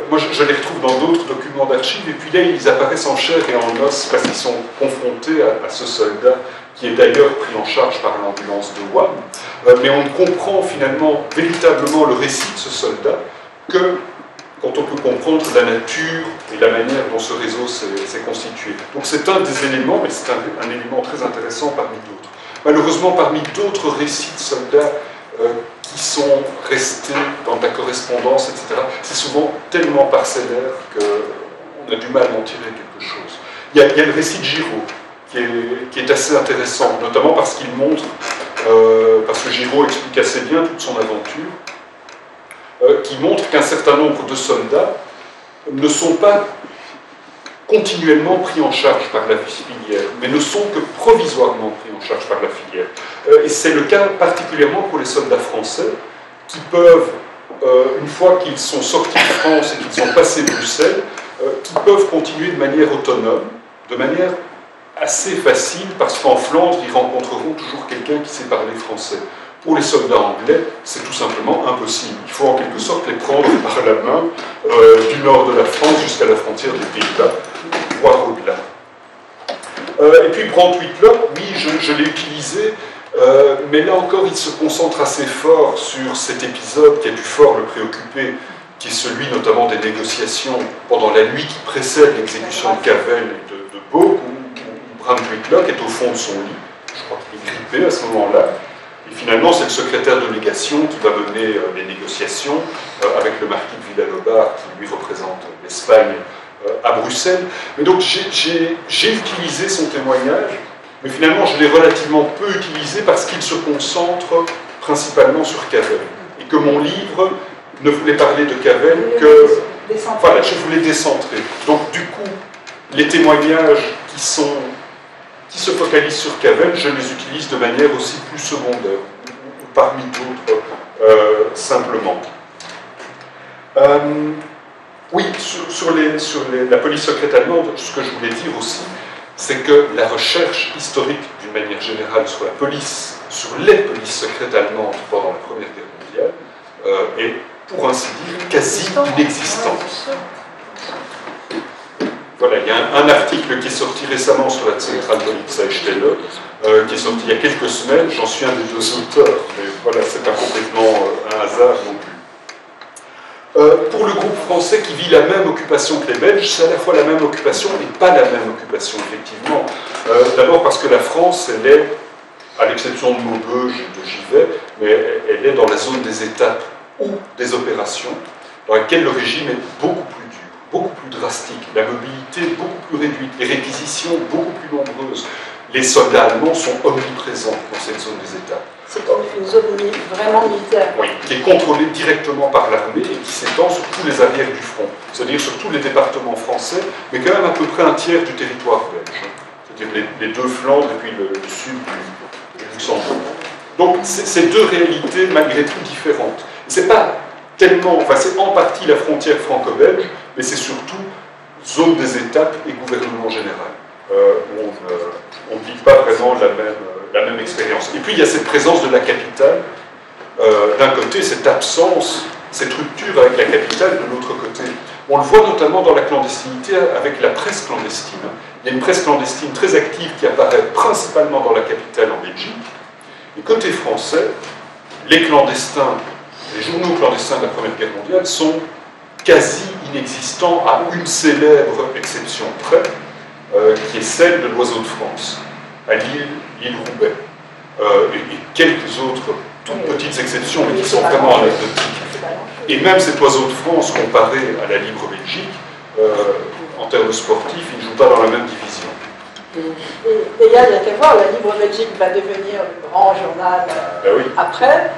moi je les retrouve dans d'autres documents d'archives, et puis là ils apparaissent en chair et en os parce qu'ils sont confrontés à ce soldat qui est d'ailleurs pris en charge par l'ambulance de Wann, mais on ne comprend finalement véritablement le récit de ce soldat que quand on peut comprendre la nature et la manière dont ce réseau s'est constitué. Donc c'est un des éléments, mais c'est un élément très intéressant parmi d'autres. Malheureusement, parmi d'autres récits de soldats qui sont restés dans ta correspondance, etc., c'est souvent tellement parcellaire qu'on a du mal à en tirer quelque chose. Il y a le récit de Giraud, qui est assez intéressant, notamment parce qu'il montre, parce que Giraud explique assez bien toute son aventure, qui montre qu'un certain nombre de soldats ne sont pas continuellement pris en charge par la filière, mais ne sont que provisoirement pris en charge par la filière. Et c'est le cas particulièrement pour les soldats français, qui peuvent, une fois qu'ils sont sortis de France et qu'ils ont passé Bruxelles, qui peuvent continuer de manière autonome, de manière assez facile, parce qu'en Flandre, ils rencontreront toujours quelqu'un qui sait parler français. Pour les soldats anglais, c'est tout simplement impossible. Il faut en quelque sorte les prendre par la main du nord de la France jusqu'à la frontière des Pays-Bas, voire au-delà. Et puis Brandt-Whitlock, oui, je l'ai utilisé, mais là encore, il se concentre assez fort sur cet épisode qui a dû fort le préoccuper, qui est celui notamment des négociations pendant la nuit qui précède l'exécution de Cavell et de Bauque, où Brandt-Whitlock est au fond de son lit. Je crois qu'il est grippé à ce moment-là. Et finalement, c'est le secrétaire de légation qui va mener les négociations avec le marquis de Villalobard, qui lui représente l'Espagne à Bruxelles. Mais donc, j'ai utilisé son témoignage, mais finalement, je l'ai relativement peu utilisé parce qu'il se concentre principalement sur Cavell. Et que mon livre ne voulait parler de Cavell que... Voilà, je voulais décentrer. Donc, du coup, les témoignages qui se focalisent sur Cavell, je les utilise de manière aussi plus secondaire, ou parmi d'autres, simplement. Oui, sur la police secrète allemande, ce que je voulais dire aussi, c'est que la recherche historique, d'une manière générale, sur les polices secrètes allemandes pendant la Première Guerre mondiale, est, pour ainsi dire, quasi inexistante. Voilà, il y a un article qui est sorti récemment sur la Zentralpolizeistelle, qui est sorti il y a quelques semaines, j'en suis un des deux auteurs, mais voilà, c'est pas complètement un hasard non plus. Pour le groupe Français qui vit la même occupation que les Belges, c'est à la fois la même occupation et pas la même occupation, effectivement. D'abord parce que la France, elle est, à l'exception de Maubeuge et de Givet, mais elle est dans la zone des étapes ou des opérations, dans laquelle le régime est beaucoup plus dur, beaucoup plus drastique, la mobilité beaucoup plus réduite, les réquisitions beaucoup plus nombreuses. Les soldats allemands sont omniprésents dans cette zone des étapes. C'est une zone vraiment militaire. Oui, qui est contrôlée directement par l'armée et qui s'étend sur tous les arrières du front, c'est-à-dire sur tous les départements français, mais quand même à peu près un tiers du territoire belge, c'est-à-dire les deux Flandres et puis le sud du Luxembourg. Donc c'est deux réalités malgré tout différentes. C'est pas tellement, enfin c'est en partie la frontière franco-belge, mais c'est surtout zone des étapes et gouvernement général. Où on ne vit pas vraiment la même expérience. Et puis il y a cette présence de la capitale, d'un côté, cette absence, cette rupture avec la capitale de l'autre côté. On le voit notamment dans la clandestinité avec la presse clandestine. Il y a une presse clandestine très active qui apparaît principalement dans la capitale en Belgique. Et côté français, les clandestins, les journaux clandestins de la Première Guerre mondiale sont quasi inexistants à une célèbre exception près, qui est celle de l'Oiseau de France, à l'île Roubaix, et quelques autres toutes petites exceptions, mais qui sont vraiment anecdotiques. Et même cet Oiseau de France, comparé à la Libre Belgique, en termes sportifs, il ne joue pas dans la même division. Et il y a qu'à voir, la Libre Belgique va devenir le grand journal après,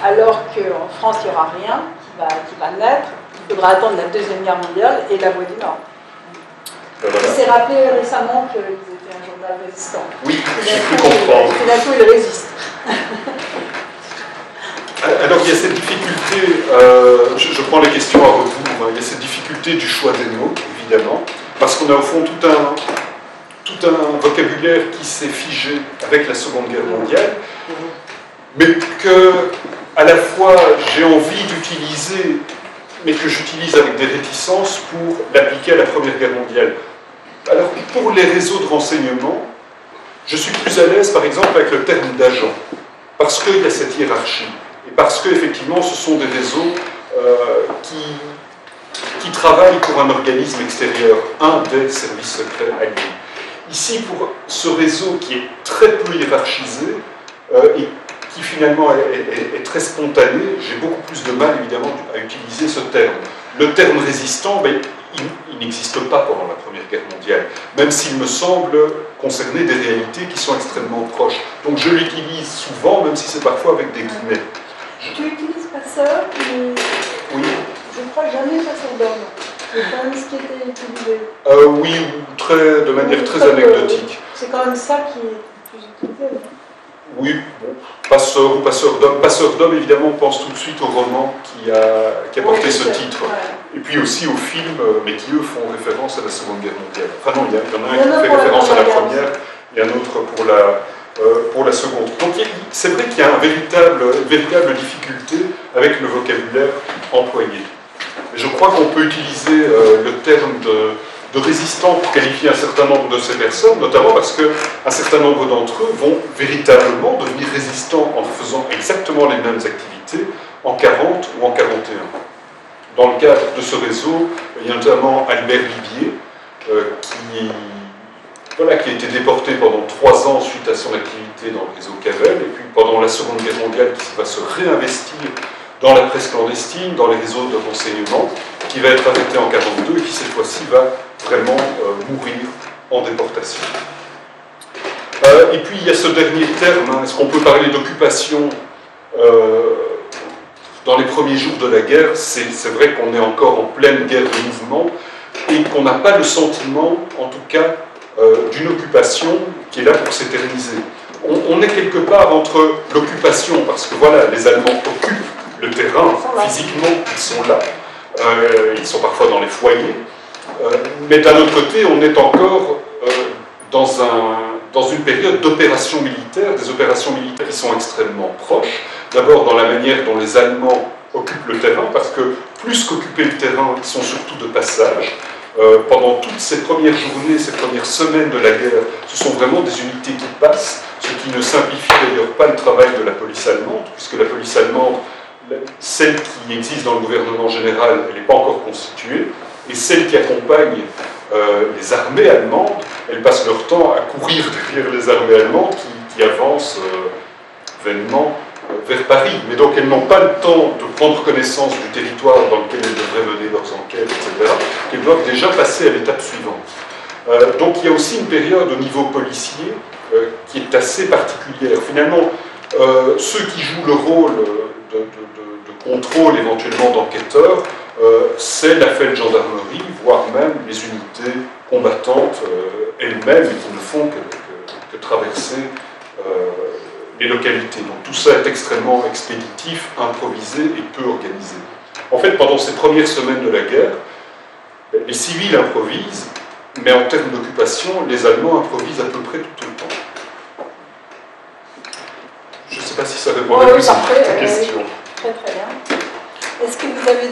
alors qu'en France, il n'y aura rien qui va naître. Il faudra attendre la Deuxième Guerre mondiale et la Voix du Nord. Il s'est rappelé récemment qu'ils étaient un journal résistant. Oui, j'ai pu comprendre. Tout d'un coup, ils résistent. Alors, il y a cette difficulté, je prends les questions à retour, il y a cette difficulté du choix des mots, évidemment, parce qu'on a au fond tout un vocabulaire qui s'est figé avec la Seconde Guerre mondiale, mais que, à la fois, j'ai envie d'utiliser, mais que j'utilise avec des réticences pour l'appliquer à la Première Guerre mondiale. Alors, pour les réseaux de renseignement, je suis plus à l'aise, par exemple, avec le terme d'agent, parce qu'il y a cette hiérarchie, et parce qu'effectivement, ce sont des réseaux qui travaillent pour un organisme extérieur, un des services secrets alliés. Ici, pour ce réseau qui est très peu hiérarchisé, et qui finalement est très spontané, j'ai beaucoup plus de mal évidemment à utiliser ce terme. Le terme résistant, il n'existe pas pendant la Première Guerre mondiale, même s'il me semble concerner des réalités qui sont extrêmement proches. Donc je l'utilise souvent, même si c'est parfois avec des guillemets. Tu utilises Passeur, mais oui. Je crois jamais Passeur d'homme. C'est quand même ce qui était utilisé. Oui, de manière très anecdotique. C'est quand même ça qui est plus utilisé. Oui, bon, Passeur ou Passeur d'homme. Passeur d'homme, évidemment, on pense tout de suite au roman qui a porté ce titre. Ouais. Et puis aussi aux films, mais qui, eux, font référence à la Seconde Guerre mondiale. Enfin non, il y en a un qui fait référence à la première et un autre pour la seconde. Donc c'est vrai qu'il y a une véritable difficulté avec le vocabulaire employé. Mais je crois qu'on peut utiliser le terme de résistants pour qualifier un certain nombre de ces personnes, notamment parce qu'un certain nombre d'entre eux vont véritablement devenir résistants en faisant exactement les mêmes activités en 40 ou en 41. Dans le cadre de ce réseau, il y a notamment Albert Libier, qui a été déporté pendant 3 ans suite à son activité dans le réseau Cavell, et puis pendant la Seconde Guerre mondiale, qui va se réinvestir dans la presse clandestine, dans les réseaux de renseignement, qui va être arrêté en 1942 et qui cette fois-ci va vraiment mourir en déportation. Et puis il y a ce dernier terme, est-ce qu'on peut parler d'occupation dans les premiers jours de la guerre? C'est vrai qu'on est encore en pleine guerre de mouvement et qu'on n'a pas le sentiment, en tout cas, d'une occupation qui est là pour s'éterniser. On est quelque part entre l'occupation, parce que voilà, les Allemands occupent le terrain, physiquement, ils sont là, ils sont parfois dans les foyers, mais d'un autre côté, on est encore dans une période d'opérations militaires, des opérations militaires qui sont extrêmement proches, d'abord dans la manière dont les Allemands occupent le terrain, parce que plus qu'occuper le terrain, ils sont surtout de passage. Pendant toutes ces premières journées, ces premières semaines de la guerre, ce sont vraiment des unités qui passent, ce qui ne simplifie d'ailleurs pas le travail de la police allemande, puisque la police allemande celle qui existe dans le gouvernement général, elle n'est pas encore constituée, et celle qui accompagne les armées allemandes, elles passent leur temps à courir derrière les armées allemandes qui avancent vainement vers Paris. Mais donc elles n'ont pas le temps de prendre connaissance du territoire dans lequel elles devraient mener leurs enquêtes, etc. Elles doivent déjà passer à l'étape suivante. Donc il y a aussi une période au niveau policier qui est assez particulière. Finalement, ceux qui jouent le rôle de contrôle, éventuellement d'enquêteurs, c'est la gendarmerie, voire même les unités combattantes elles-mêmes, qui ne font que traverser les localités. Donc tout ça est extrêmement expéditif, improvisé et peu organisé. En fait, pendant ces premières semaines de la guerre, les civils improvisent, mais en termes d'occupation, les Allemands improvisent à peu près tout le temps. Je ne sais pas si ça répond à la question. Très très bien. Est-ce que vous avez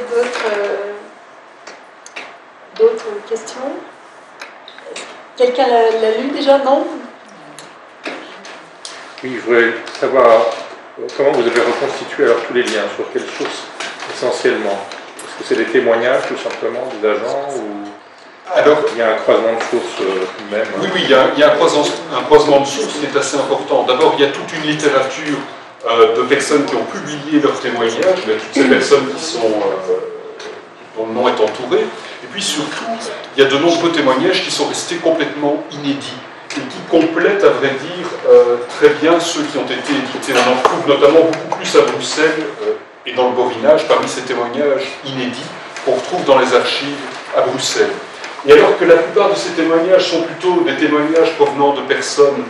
d'autres questions? Quelqu'un l'a lu déjà? Non? Oui, je voudrais savoir comment vous avez reconstitué alors tous les liens, sur quelles sources essentiellement? Est-ce que c'est des témoignages tout simplement des agents ou alors, il y a un croisement de sources même? Oui, il y a un croisement de sources qui est assez important. D'abord, il y a toute une littérature de personnes qui ont publié leurs témoignages, mais toutes ces personnes dont le nom est entouré. Et puis surtout, il y a de nombreux témoignages qui sont restés complètement inédits et qui complètent, à vrai dire, très bien ceux qui ont été édités. On en trouve notamment beaucoup plus à Bruxelles et dans le Borinage, parmi ces témoignages inédits qu'on retrouve dans les archives à Bruxelles. Et alors que la plupart de ces témoignages sont plutôt des témoignages provenant de personnes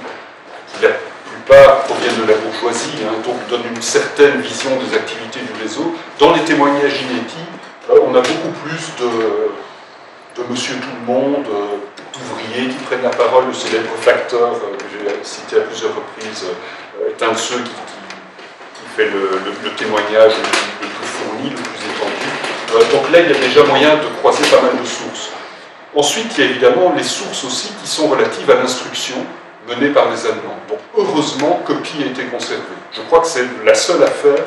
qui, la plupart, proviennent de la bourgeoisie, donc donnent une certaine vision des activités du réseau, dans les témoignages inédits, on a beaucoup plus de monsieur tout le monde, d'ouvriers qui prennent la parole. Le célèbre facteur que j'ai cité à plusieurs reprises est un de ceux qui fait le témoignage le plus fourni, le plus étendu. Donc là, il y a déjà moyen de croiser pas mal de sources. Ensuite, il y a évidemment les sources aussi qui sont relatives à l'instruction menée par les Allemands. Donc heureusement, copie a été conservée. Je crois que c'est la seule affaire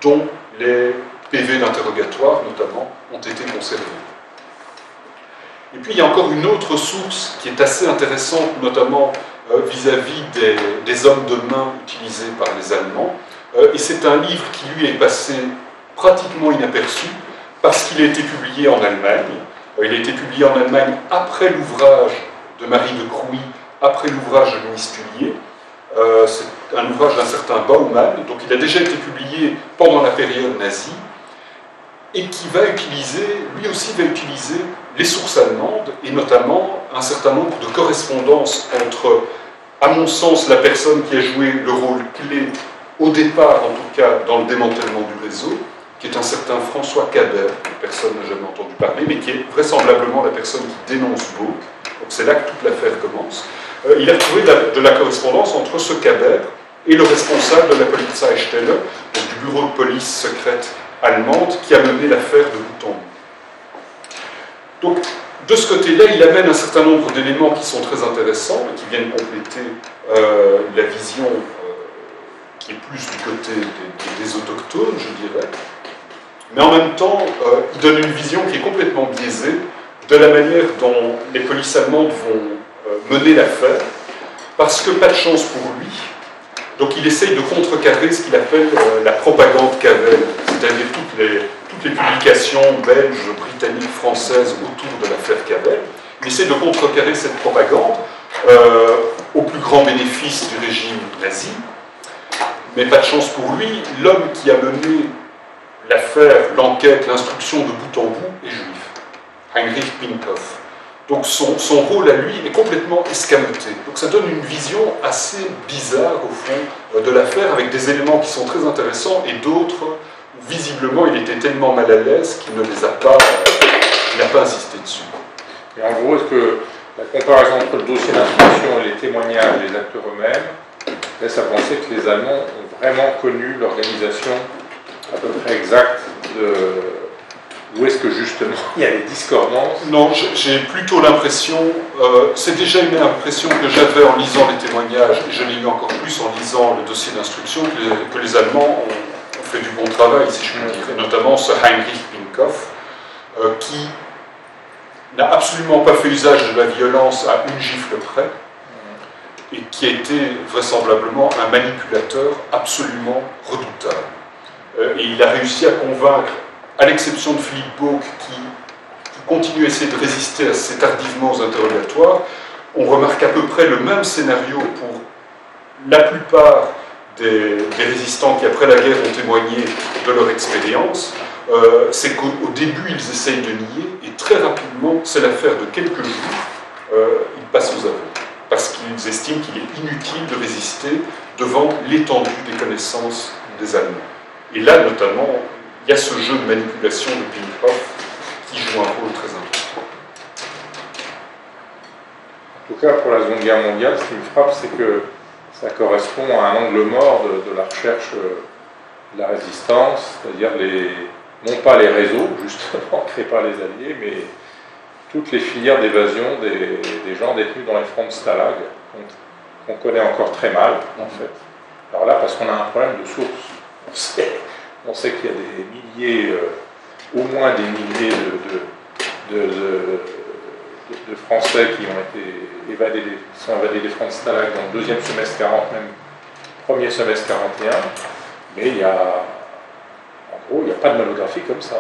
dont les PV d'interrogatoire, notamment, ont été conservés. Et puis il y a encore une autre source qui est assez intéressante, notamment vis-à-vis des hommes de main utilisés par les Allemands. Et c'est un livre qui lui est passé pratiquement inaperçu parce qu'il a été publié en Allemagne. Il a été publié en Allemagne après l'ouvrage de Marie de Crouy, après l'ouvrage de Louis Stullier. C'est un ouvrage d'un certain Baumann, donc il a déjà été publié pendant la période nazie, et qui va utiliser, lui aussi va utiliser les sources allemandes, et notamment un certain nombre de correspondances entre, à mon sens, la personne qui a joué le rôle clé, au départ en tout cas, dans le démantèlement du réseau, qui est un certain François Caber, que personne n'a jamais entendu parler, mais qui est vraisemblablement la personne qui dénonce Bauck. Donc c'est là que toute l'affaire commence. Il a trouvé de la correspondance entre ce Caber et le responsable de la Polizeistelle, donc du bureau de police secrète allemande, qui a mené l'affaire de bout en bout. Donc, de ce côté-là, il amène un certain nombre d'éléments qui sont très intéressants et qui viennent compléter la vision qui est plus du côté des autochtones, je dirais. Mais en même temps, il donne une vision qui est complètement biaisée de la manière dont les polices allemandes vont mener l'affaire, parce que pas de chance pour lui. Donc il essaye de contrecarrer ce qu'il appelle la propagande Cavell, c'est-à-dire toutes les publications belges, britanniques, françaises autour de l'affaire Cavell. Il essaie de contrecarrer cette propagande au plus grand bénéfice du régime nazi. Mais pas de chance pour lui, l'homme qui a mené l'affaire, l'enquête, l'instruction de bout en bout est juif, Heinrich Pinkhoff. Donc son rôle à lui est complètement escamoté. Donc ça donne une vision assez bizarre, au fond, de l'affaire, avec des éléments qui sont très intéressants et d'autres où, visiblement, il était tellement mal à l'aise qu'il n'a pas insisté dessus. Et en gros, est-ce que la comparaison entre le dossier d'instruction et les témoignages des acteurs eux-mêmes laisse à penser que les Allemands ont vraiment connu l'organisation à peu près exacte de... Ou est-ce que justement il y a des discordances? Non, j'ai plutôt l'impression, c'est déjà une impression que j'avais en lisant les témoignages, et je l'ai eu encore plus en lisant le dossier d'instruction, que les Allemands ont fait du bon travail, si je puis dire. notamment ce Heinrich Pinkoff, qui n'a absolument pas fait usage de la violence à une gifle près, et qui a été vraisemblablement un manipulateur absolument redoutable. Et il a réussi à convaincre, à l'exception de Philippe Bauque, qui continue à essayer de résister assez tardivement aux interrogatoires. On remarque à peu près le même scénario pour la plupart des résistants qui, après la guerre, ont témoigné de leur expérience. C'est qu'au début, ils essayent de nier, et très rapidement, c'est l'affaire de quelques jours, ils passent aux aveux, parce qu'ils estiment qu'il est inutile de résister devant l'étendue des connaissances des Allemands. Et là, notamment, il y a ce jeu de manipulation de Pinkoff qui joue un rôle très important. En tout cas, pour la Seconde Guerre mondiale, ce qui me frappe, c'est que ça correspond à un angle mort de la recherche de la résistance, c'est-à-dire non pas les réseaux, justement, créés par les Alliés, mais toutes les filières d'évasion des gens détenus dans les fronts de Stalag, qu'on connaît encore très mal, en fait. Alors là, parce qu'on a un problème de source. On sait qu'il y a des milliers, au moins des milliers de Français qui ont été sont évadés des fronts de Stalag dans le deuxième semestre 40, même premier semestre 41, mais il y a, en gros, il n'y a pas de monographie comme ça.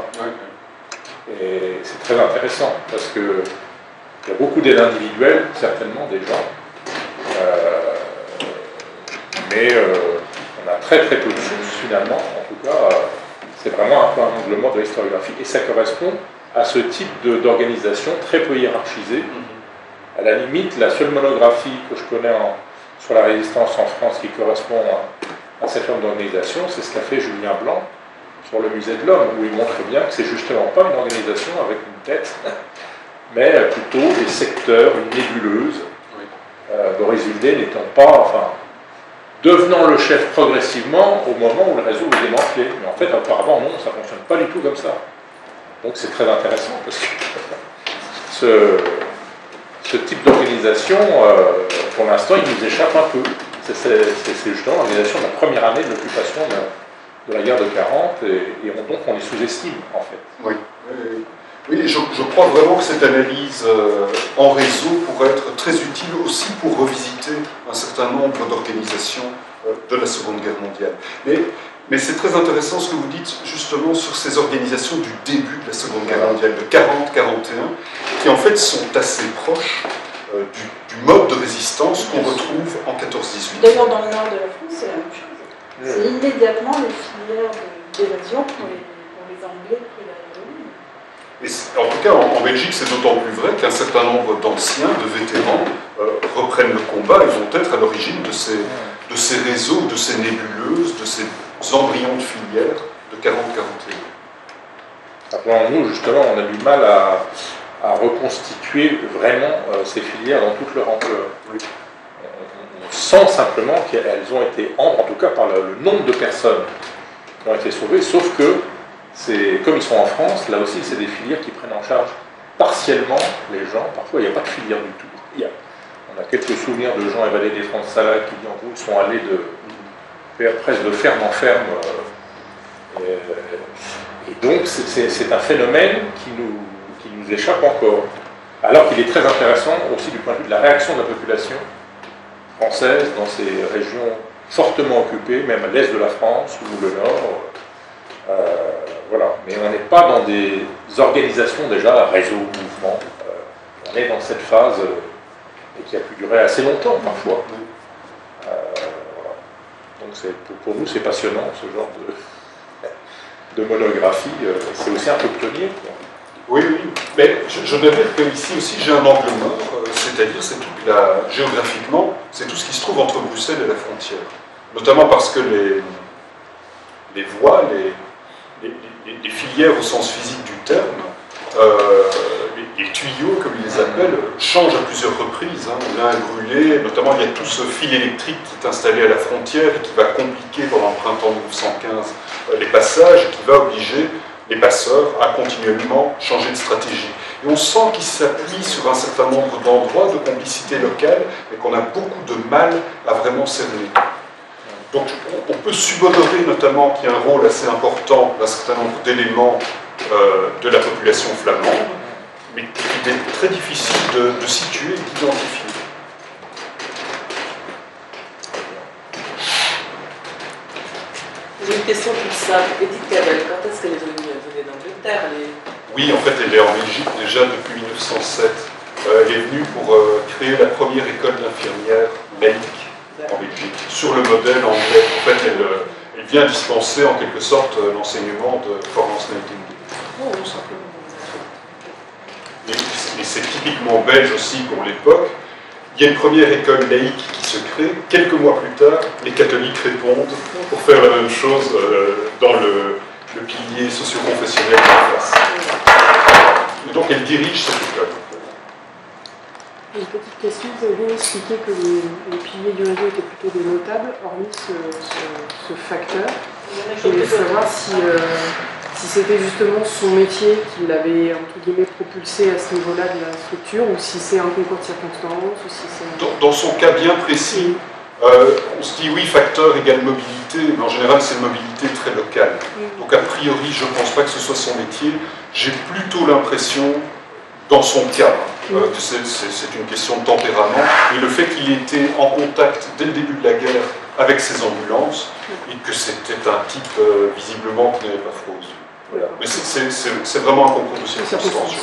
Et c'est très intéressant, parce qu'il y a beaucoup d'aides individuelles, certainement, des gens, mais on a très très peu de sources, finalement. En tout cas, c'est vraiment un peu un angle mort de l'historiographie, et ça correspond à ce type d'organisation très peu hiérarchisée. À la limite, la seule monographie que je connais sur la résistance en France qui correspond à cette forme d'organisation, c'est ce qu'a fait Julien Blanc sur le musée de l'Homme, où il montre bien que c'est justement pas une organisation avec une tête, mais plutôt des secteurs, une nébuleuse. Boris Wildet n'étant pas, devenant le chef progressivement au moment où le réseau est démantelé. Mais en fait, auparavant, non, ça ne fonctionne pas du tout comme ça. Donc c'est très intéressant, parce que ce type d'organisation, pour l'instant, il nous échappe un peu. C'est justement l'organisation de la première année de l'occupation de la guerre de 40, et donc on les sous-estime, en fait. Oui, je crois vraiment que cette analyse en réseau pourrait être très utile aussi pour revisiter un certain nombre d'organisations de la Seconde Guerre mondiale. Mais c'est très intéressant ce que vous dites justement sur ces organisations du début de la Seconde Guerre mondiale, de 40-41, qui en fait sont assez proches du mode de résistance qu'on retrouve en 14-18. D'ailleurs, dans le nord de la France, c'est la même chose. C'est immédiatement les filières d'évasion pour les Anglais qui la ruine. Et en tout cas, en Belgique, c'est d'autant plus vrai qu'un certain nombre d'anciens, de vétérans, reprennent le combat et vont être à l'origine de ces réseaux, de ces nébuleuses, de ces embryons de filières de 40-41. Après, nous, justement, on a du mal à reconstituer vraiment ces filières dans toute leur ampleur. On sent simplement qu'elles ont été, en tout cas par le nombre de personnes qui ont été sauvées, sauf que, comme ils sont en France, là aussi, c'est des filières qui prennent en charge partiellement les gens. Parfois, il n'y a pas de filière du tout. On a quelques souvenirs de gens évadés des fronts de Stalag qui, en gros, sont allés presque de ferme en ferme. Et donc, c'est un phénomène qui nous échappe encore. Alors qu'il est très intéressant aussi du point de vue de la réaction de la population française dans ces régions fortement occupées, même à l'est de la France ou le nord. Voilà. Mais on n'est pas dans des organisations déjà, réseau, mouvement. On est dans cette phase qui a pu durer assez longtemps parfois. Voilà. Donc pour nous, c'est passionnant ce genre de monographie. C'est aussi un peu pionnier. Oui, mais je dois dire qu'ici aussi j'ai un angle mort, c'est-à-dire géographiquement, c'est tout ce qui se trouve entre Bruxelles et la frontière. Notamment parce que les voies, les filières au sens physique du terme, les tuyaux, comme ils les appellent, changent à plusieurs reprises. L'un est brûlé, notamment il y a tout ce fil électrique qui est installé à la frontière et qui va compliquer pendant le printemps 1915 les passages et qui va obliger les passeurs à continuellement changer de stratégie. Et on sent qu'ils s'appuient sur un certain nombre d'endroits de complicité locale, mais qu'on a beaucoup de mal à vraiment cerner. Donc on peut subodorer notamment qu'il y a un rôle assez important d'un certain nombre d'éléments de la population flamande, mais qu'il est très difficile de situer et d'identifier. J'ai une question toute simple. Edith Cavell, quand est-ce qu'elle est venue d'Angleterre? Oui, en fait, elle est en Égypte déjà depuis 1907. Elle est venue pour créer la première école d'infirmières laïque en Belgique, sur le modèle anglais. En fait, elle vient dispenser en quelque sorte l'enseignement de Florence Nightingale. Oh, simplement. Et c'est typiquement belge aussi pour l'époque. Il y a une première école laïque qui se crée. Quelques mois plus tard, les catholiques répondent pour faire la même chose dans le pilier socio-confessionnel de la classe. Et donc elle dirige cette école. Une petite question, vous avez bien expliqué que les piliers du réseau étaient plutôt des notables, hormis ce facteur. Je voulais savoir si c'était justement son métier qui l'avait, entre guillemets, propulsé à ce niveau-là de la structure, ou si c'est un concours de circonstances, ou si c'est... Dans son cas bien précis, on se dit oui, facteur égale mobilité, mais en général c'est une mobilité très locale. Donc a priori, je ne pense pas que ce soit son métier. J'ai plutôt l'impression, dans son cas, que c'est une question de tempérament, et le fait qu'il était en contact dès le début de la guerre avec ses ambulances, et que c'était un type visiblement qui n'avait pas froid aux yeux. Voilà. Mais c'est vraiment un concours de circonstances, je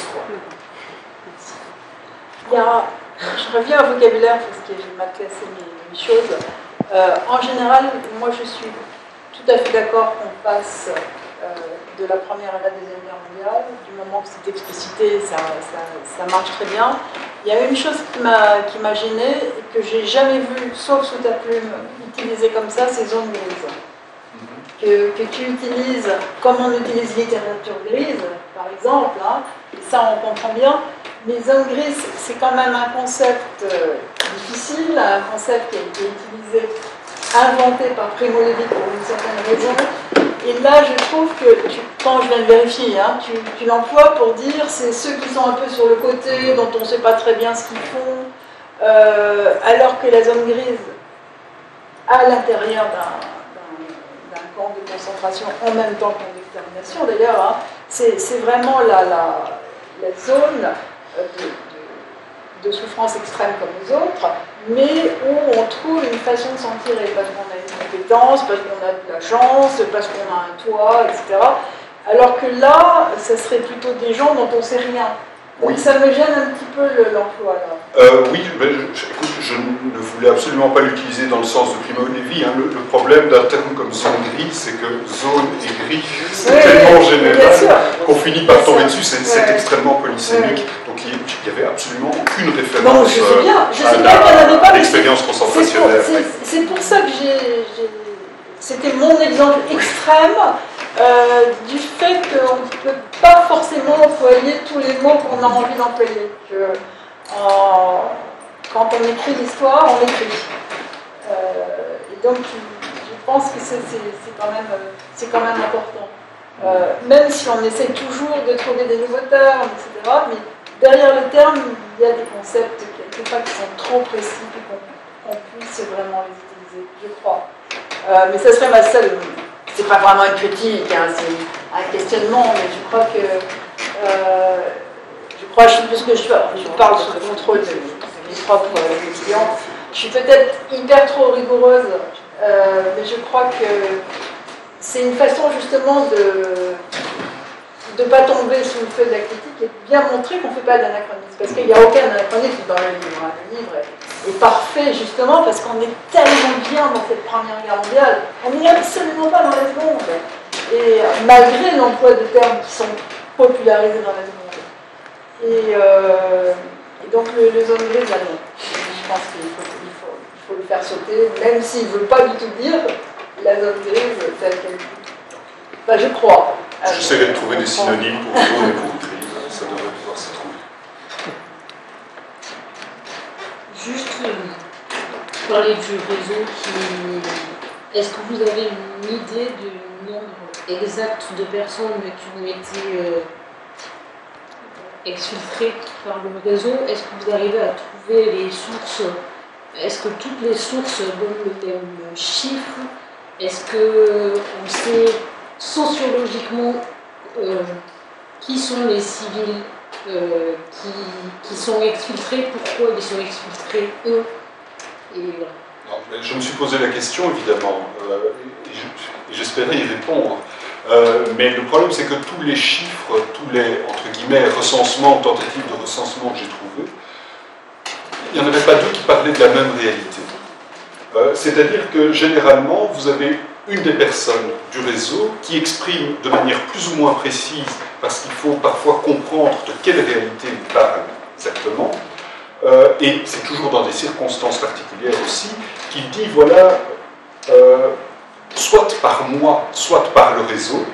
crois. Je reviens au vocabulaire parce que j'ai mal classé mes choses. En général, moi je suis tout à fait d'accord qu'on passe de la Première à la Deuxième Guerre mondiale. Du moment que c'est explicité, ça marche très bien. Il y a une chose qui m'a gênée et que j'ai jamais vue, sauf sous ta plume, utilisée comme ça, c'est zone grise. Que tu utilises, comme on utilise littérature grise, par exemple, hein, et ça on comprend bien, mais zone grise, c'est quand même un concept difficile, un concept qui a été utilisé, inventé par Primo Levi pour une certaine raison. Et là, je trouve que, quand je viens de vérifier, hein, tu l'emploies pour dire c'est ceux qui sont un peu sur le côté, dont on ne sait pas très bien ce qu'ils font, alors que la zone grise, à l'intérieur d'un camp de concentration, en même temps qu'en extermination d'ailleurs, hein, c'est vraiment la zone de souffrance extrême comme les autres, mais où on trouve une façon de s'en tirer, parce qu'on a une compétence, parce qu'on a de la chance, parce qu'on a un toit, etc. Alors que là, ça serait plutôt des gens dont on ne sait rien. Donc oui. Ça me gêne un petit peu l'emploi là. Oui, ben, écoute, je ne voulais absolument pas l'utiliser dans le sens de Primo Levi. Hein. Le problème d'un terme comme zone gris, c'est que zone et gris, c'est tellement général qu'on finit par tomber dessus. C'est extrêmement polysémique. Donc il n'y avait absolument aucune référence à l'expérience concentrationnelle. C'est pour ça que c'était mon exemple extrême. Du fait qu'on ne peut pas forcément employer tous les mots qu'on a envie d'employer. Quand on écrit l'histoire, on écrit. Et donc, je pense que c'est quand même important. Même si on essaie toujours de trouver des nouveaux termes, etc., mais derrière le terme, il y a des concepts quelquefois qui sont trop précis et qu'on puisse vraiment les utiliser, je crois. Mais ça serait ma seule... C'est pas vraiment une critique, hein, c'est un questionnement, mais je crois que puisque je parle sous le contrôle de mes propres clients, je suis peut-être hyper trop rigoureuse, mais je crois que c'est une façon justement de ne pas tomber sous le feu de la critique et de bien montrer qu'on ne fait pas d'anachronisme. Parce qu'il n'y a aucun anachronisme dans le livre. Hein. Le livre est parfait justement parce qu'on est tellement bien dans cette Première Guerre mondiale. On n'est absolument pas dans la seconde. Et malgré l'emploi de termes qui sont popularisés dans la seconde. Et donc le zone grise, là, non. Je pense qu'il faut le faire sauter, même s'il ne veut pas du tout dire la zone grise telle qu'elle est. Enfin, je crois. J'essaierai de trouver des synonymes pour zone et pour grise. Ça devrait pouvoir se trouver. Juste parler du réseau Est-ce que vous avez une idée du nombre exact de personnes qui ont été exfiltrées par le réseau? Est-ce que vous arrivez à trouver les sources est-ce que toutes les sources donnent le même chiffre? Est-ce qu'on sait sociologiquement qui sont les civils qui sont exfiltrés, pourquoi ils sont exfiltrés eux? Et voilà. Non, je me suis posé la question, évidemment, et j'espérais y répondre. Mais le problème, c'est que tous les chiffres, tous les, entre guillemets, recensements, tentatives de recensement que j'ai trouvés, il n'y en avait pas deux qui parlaient de la même réalité. C'est-à-dire que, généralement, vous avez une des personnes du réseau qui exprime de manière plus ou moins précise, parce qu'il faut parfois comprendre de quelle réalité il parle exactement, et c'est toujours dans des circonstances particulières aussi, qu'il dit, voilà, soit par moi, soit par le réseau,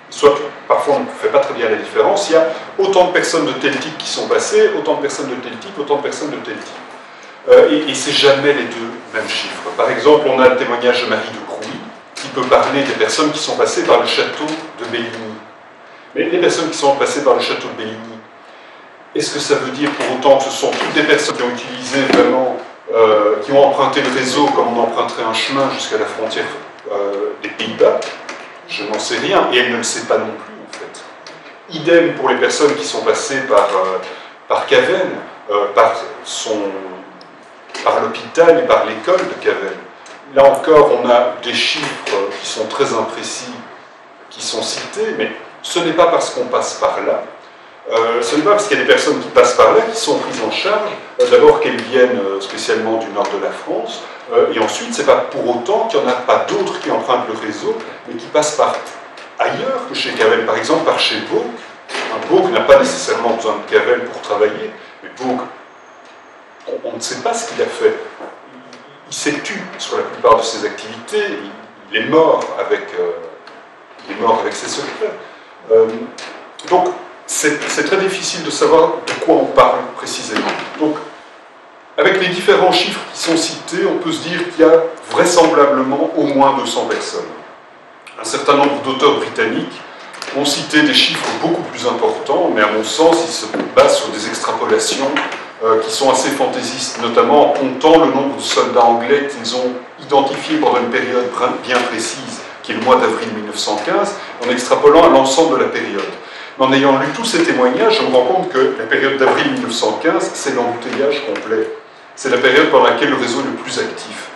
soit parfois on ne fait pas très bien la différence, il y a autant de personnes de tel type qui sont passées, autant de personnes de tel type, autant de personnes de tel type. Et c'est jamais les deux mêmes chiffres. Par exemple, on a le témoignage de Marie de Crouy, qui peut parler des personnes qui sont passées par le château de Belligny. Mais les personnes qui sont passées par le château de Belligny, est-ce que ça veut dire pour autant que ce sont toutes des personnes qui ont utilisé vraiment, qui ont emprunté le réseau comme on emprunterait un chemin jusqu'à la frontière des Pays-Bas? Je n'en sais rien, et elle ne le sait pas non plus, en fait. Idem pour les personnes qui sont passées par Cavenne, par l'hôpital et par l'école de Cavenne. Là encore, on a des chiffres qui sont très imprécis, qui sont cités, mais ce n'est pas parce qu'on passe par là, ce n'est pas parce qu'il y a des personnes qui passent par là qui sont prises en charge, d'abord qu'elles viennent spécialement du nord de la France, et ensuite, ce n'est pas pour autant qu'il n'y en a pas d'autres qui empruntent le réseau, mais qui passent par ailleurs que chez Cavelle, par exemple par chez Bourg. Bourg n'a pas nécessairement besoin de Cavelle pour travailler, mais Bourg, on ne sait pas ce qu'il a fait. Il s'est tu sur la plupart de ses activités, il est mort avec ses secrets. Donc, c'est très difficile de savoir de quoi on parle précisément. Donc, avec les différents chiffres qui sont cités, on peut se dire qu'il y a vraisemblablement au moins 200 personnes. Un certain nombre d'auteurs britanniques ont cité des chiffres beaucoup plus importants, mais à mon sens, ils se basent sur des extrapolations qui sont assez fantaisistes, notamment en comptant le nombre de soldats anglais qu'ils ont identifiés pendant une période bien précise, qui est le mois d'avril 1915, en extrapolant à l'ensemble de la période. En ayant lu tous ces témoignages, je me rends compte que la période d'avril 1915, c'est l'embouteillage complet. C'est la période pendant laquelle le réseau est le plus actif.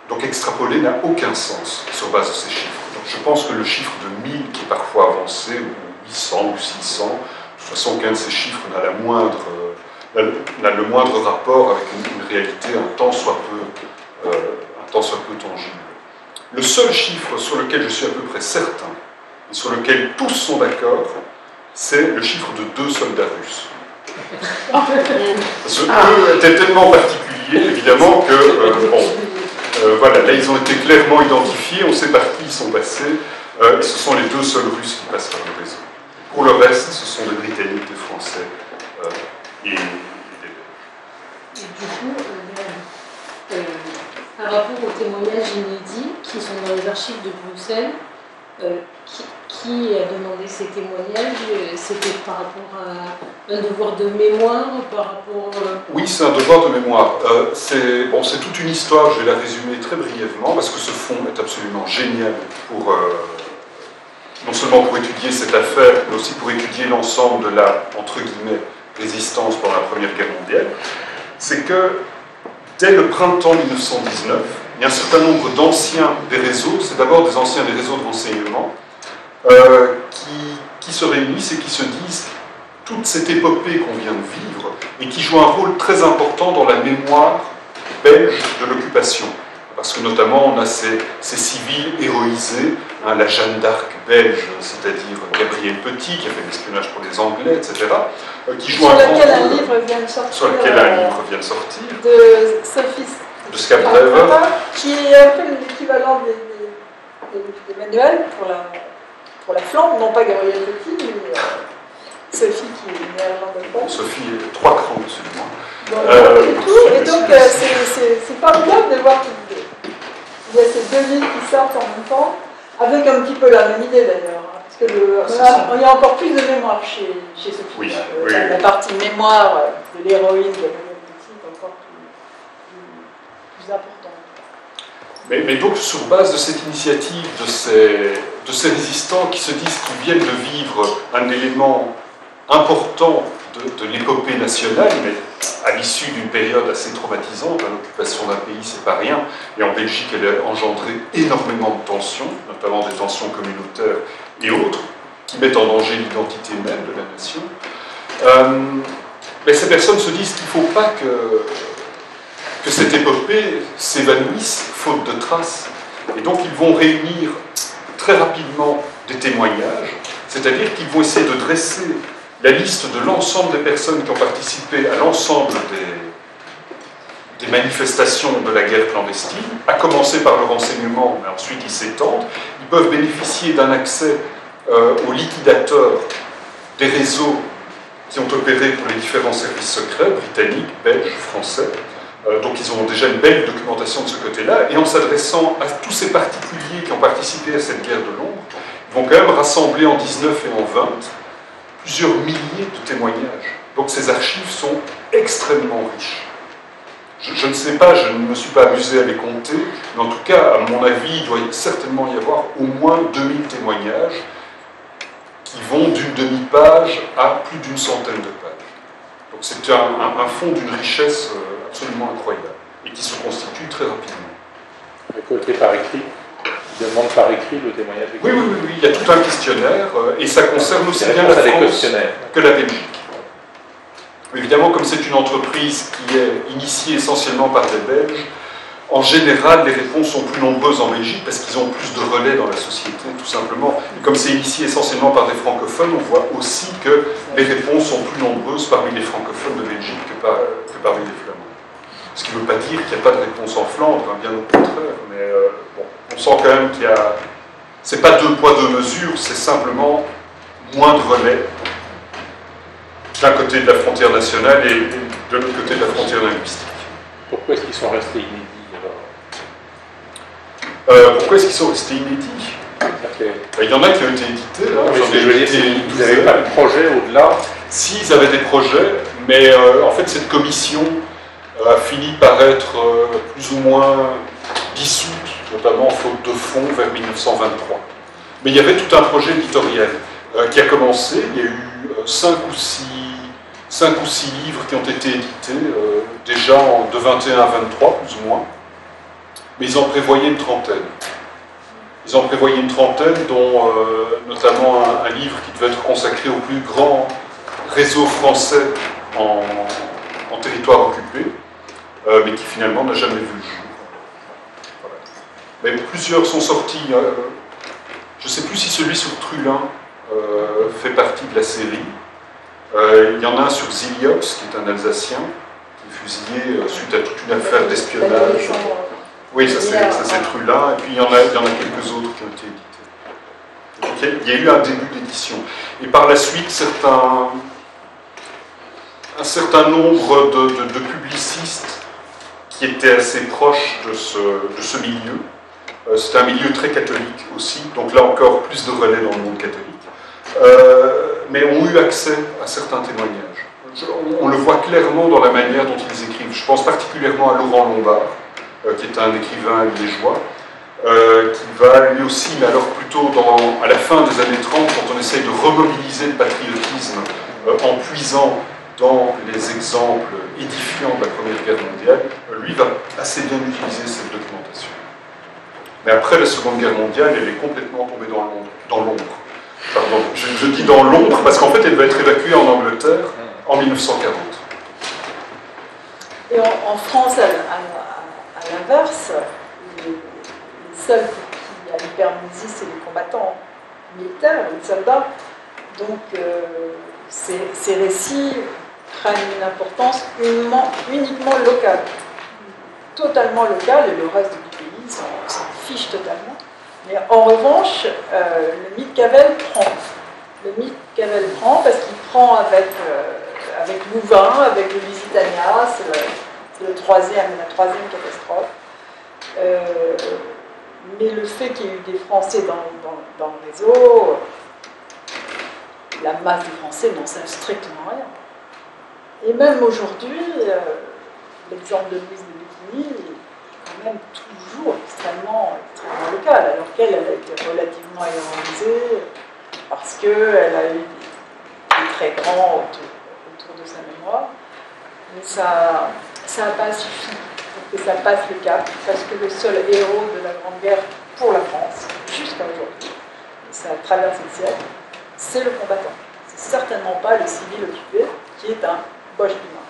Donc extrapoler n'a aucun sens sur base de ces chiffres. Donc je pense que le chiffre de 1000 qui est parfois avancé, ou 800 ou 600, de toute façon aucun de ces chiffres n'a le moindre rapport avec une réalité un tant soit peu tangible. Le seul chiffre sur lequel je suis à peu près certain, et sur lequel tous sont d'accord, c'est le chiffre de 2 soldats russes. Parce qu'eux étaient tellement particuliers, évidemment, que voilà, là ils ont été clairement identifiés, on sait par qui ils sont passés, et ce sont les 2 seuls Russes qui passent par le réseau. Pour le reste, ce sont des Britanniques, des Français et des Belges. Et du coup, par rapport aux témoignages inédits qui sont dans les archives de Bruxelles, qui a demandé ces témoignages? C'était par rapport à un devoir de mémoire, par rapport... Oui, c'est un devoir de mémoire. C'est toute une histoire, je vais la résumer très brièvement, parce que ce fonds est absolument génial pour, non seulement pour étudier cette affaire, mais aussi pour étudier l'ensemble de la, entre guillemets, résistance pendant la Première Guerre mondiale. C'est que, dès le printemps 1919, il y a un certain nombre d'anciens des réseaux, c'est d'abord des anciens des réseaux de renseignement, qui se réunissent et qui se disent toute cette épopée qu'on vient de vivre et qui joue un rôle très important dans la mémoire belge de l'occupation. Parce que notamment on a ces civils héroïsés, la Jeanne d'Arc belge, c'est-à-dire Gabriel Petit qui a fait l'espionnage pour les Anglais, etc. Qui joue sur un lequel grand un rôle. livre vient de sortir. Sur lequel un livre vient de sortir. De Sophie De Scapdriver. Qui est un peu l'équivalent des manuels pour la flamme, non pas Gabriel Petit, mais Sophie qui est néerlandophone. Sophie est 3 crans dessus de moi. Et donc c'est formidable de voir qu'il y a ces 2 livres qui sortent en même temps, avec un petit peu la même idée d'ailleurs. Parce que il y a encore plus de mémoire chez Sophie. Oui, la partie mémoire de l'héroïne Gabriel Petit est encore plus plus importante. Mais donc, sur base de cette initiative, de ces résistants qui se disent qu'ils viennent de vivre un élément important de l'épopée nationale, mais à l'issue d'une période assez traumatisante, l'occupation d'un pays, c'est pas rien, et en Belgique, elle a engendré énormément de tensions, notamment des tensions communautaires et autres, qui mettent en danger l'identité même de la nation. Mais ces personnes se disent qu'il ne faut pas que cette épopée s'évanouisse faute de traces. Et donc ils vont réunir très rapidement des témoignages, c'est-à-dire qu'ils vont essayer de dresser la liste de l'ensemble des personnes qui ont participé à l'ensemble des manifestations de la guerre clandestine, à commencer par le renseignement, mais ensuite ils s'étendent. Ils peuvent bénéficier d'un accès aux liquidateurs des réseaux qui ont opéré pour les différents services secrets, britanniques, belges, français. Donc ils ont déjà une belle documentation de ce côté-là, et en s'adressant à tous ces particuliers qui ont participé à cette guerre de l'ombre, ils vont quand même rassembler en 19 et en 20 plusieurs milliers de témoignages. Donc ces archives sont extrêmement riches. Je ne sais pas, je ne me suis pas amusé à les compter, mais en tout cas, à mon avis, il doit certainement y avoir au moins 2000 témoignages qui vont d'une demi-page à plus d'une centaine de pages. Donc c'est un fond d'une richesse absolument incroyable, et qui se constitue très rapidement. Récolté par écrit. Il demande par écrit le témoignage écrit. Oui, il y a tout un questionnaire, et ça concerne aussi bien la France que la Belgique. Évidemment, comme c'est une entreprise qui est initiée essentiellement par des Belges, en général, les réponses sont plus nombreuses en Belgique parce qu'ils ont plus de relais dans la société, tout simplement. Et comme c'est initié essentiellement par des francophones, on voit aussi que les réponses sont plus nombreuses parmi les francophones de Belgique que parmi les Flamands. Ce qui ne veut pas dire qu'il n'y a pas de réponse en Flandre, hein, bien au contraire, mais bon, on sent quand même qu'il y a... C'est pas deux poids, deux mesures, c'est simplement moins de relais d'un côté de la frontière nationale et de l'autre côté de la frontière linguistique. Pourquoi est-ce qu'ils sont restés inédits pourquoi est-ce qu'ils sont restés inédits? Il y en a qui ont été édités. Là, ils n'avaient pas de projet au-delà? Si, ils avaient des projets, mais en fait cette commission a fini par être plus ou moins dissoute, notamment faute de fonds, vers 1923. Mais il y avait tout un projet éditorial qui a commencé. Il y a eu 5 ou 6 livres qui ont été édités, déjà de 21 à 23, plus ou moins. Mais ils en prévoyaient une trentaine. Ils en prévoyaient une trentaine, dont notamment un livre qui devait être consacré au plus grand réseau français en territoire occupé, mais qui finalement n'a jamais vu le jour. Voilà. Mais plusieurs sont sortis. Je ne sais plus si celui sur Trullin fait partie de la série. Il y en a un sur Ziliox, qui est un Alsacien, qui est fusillé suite à toute une affaire d'espionnage. Oui, ça c'est Trullin, et puis il y en a quelques autres qui ont été édités. Donc, il y a eu un début d'édition. Et par la suite, un certain nombre de publicistes qui étaient assez proches de ce milieu. C'est un milieu très catholique aussi, donc là encore plus de relais dans le monde catholique, mais ont eu accès à certains témoignages. On le voit clairement dans la manière dont ils écrivent. Je pense particulièrement à Laurent Lombard, qui est un écrivain liégeois, qui va lui aussi, mais alors plutôt à la fin des années 30, quand on essaye de remobiliser le patriotisme en puisant dans les exemples édifiants de la Première Guerre mondiale, lui va assez bien utiliser cette documentation. Mais après la Seconde Guerre mondiale, elle est complètement tombée dans l'ombre. Pardon, je dis dans l'ombre parce qu'en fait, elle va être évacuée en Angleterre en 1940. Et en France, à l'inverse, les seuls qui a le permis, c'est les combattants militaires, les soldats. Donc, ces récits prennent une importance uniquement locale, totalement locale, et le reste du pays s'en fiche totalement. Mais en revanche, le mythe Cavell prend. Le mythe Cavell prend parce qu'il prend avec Louvain, avec le Lusitania, c'est la troisième catastrophe. Mais le fait qu'il y ait eu des Français dans le réseau, la masse des Français n'en savent strictement rien. Et même aujourd'hui, l'exemple de Louise de Béquigny, quand même toujours extrêmement locale, alors qu'elle a été relativement héroïsée parce qu'elle a eu des traits grands autour de sa mémoire. Mais ça n'a pas suffi pour que ça passe le cap, parce que le seul héros de la Grande Guerre pour la France, jusqu'à aujourd'hui, et ça traverse le siècle, c'est le combattant. C'est certainement pas le civil occupé, qui est un Boche-Guimard.